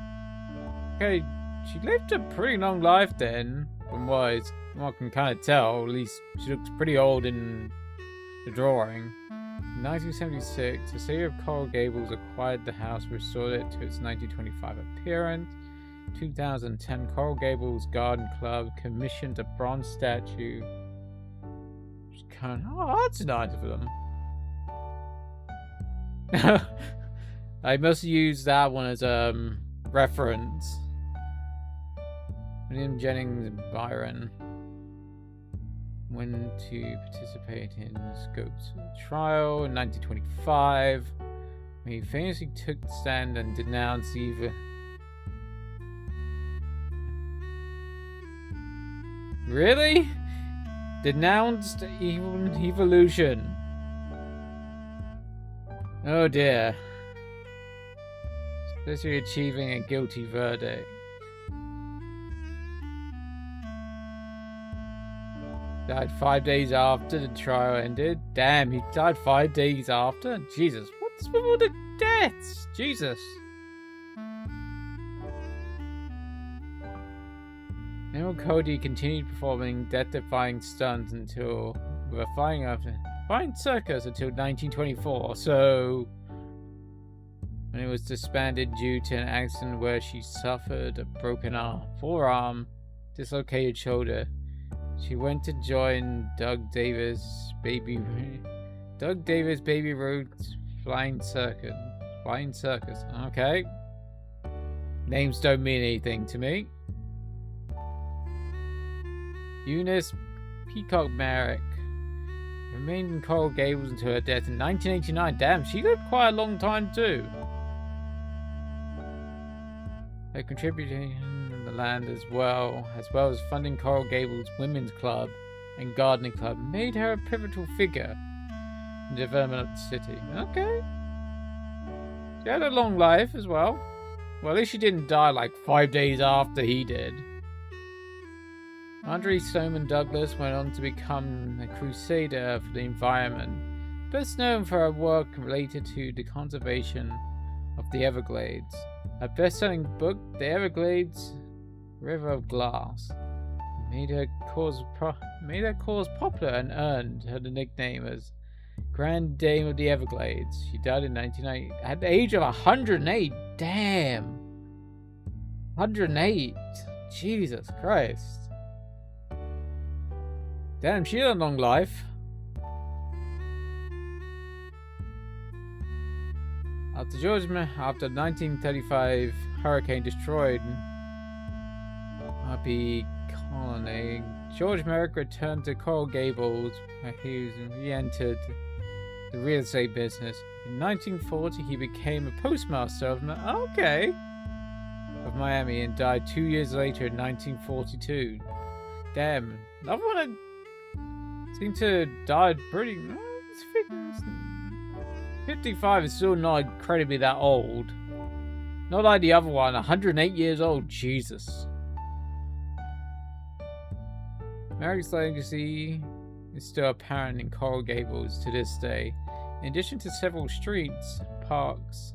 Okay, she lived a pretty long life then, from what I can kind of tell. At least she looks pretty old in the drawing. In 1976, the city of Coral Gables acquired the house and restored it to its 1925 appearance. 2010, Coral Gables Garden Club commissioned a bronze statue. Oh, that's nice of them. I must use that one as a reference. William Jennings Byron went to participate in Scope's trial in 1925. He famously took the stand and denounced evil. Really? Denounced evolution. Oh dear. Especially achieving a guilty verdict. Died 5 days after the trial ended. Damn, he died 5 days after? Jesus, what's with all the deaths? Jesus. Neil Cody continued performing death-defying stunts until with a flying circus until 1924. So when it was disbanded due to an accident where she suffered a broken forearm, dislocated shoulder. She went to join Doug Davis Baby Ruth's Flying Circus. Okay. Names don't mean anything to me. Eunice Peacock Merrick remained in Coral Gables until her death in 1989. Damn, she lived quite a long time too. Her contributing in the land as well as funding Coral Gables Women's Club and Gardening Club, made her a pivotal figure in the development of the city. Okay. She had a long life as well. Well, at least she didn't die like 5 days after he did. Marjorie Stoneman Douglas went on to become a crusader for the environment, best known for her work related to the conservation of the Everglades. Her best-selling book, The Everglades River of Glass, made her cause popular and earned her the nickname as Grand Dame of the Everglades. She died in 1990 at the age of 108. Damn. 108. Jesus Christ. Damn, she had a long life. After 1935 hurricane destroyed RB Colony. George Merrick returned to Coral Gables, where he re-entered the real estate business. In 1940, he became a postmaster of Miami and died 2 years later in 1942. Damn, another one seemed to have died pretty. 55 is still not incredibly that old. Not like the other one, 108 years old. Jesus. Merrick's legacy is still apparent in Coral Gables to this day. In addition to several street parks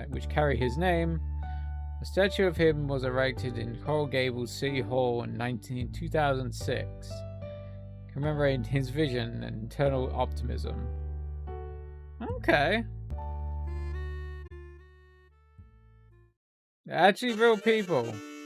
which carry his name, a statue of him was erected in Coral Gables City Hall in 2006, commemorating his vision and internal optimism. Okay. They're actually real people.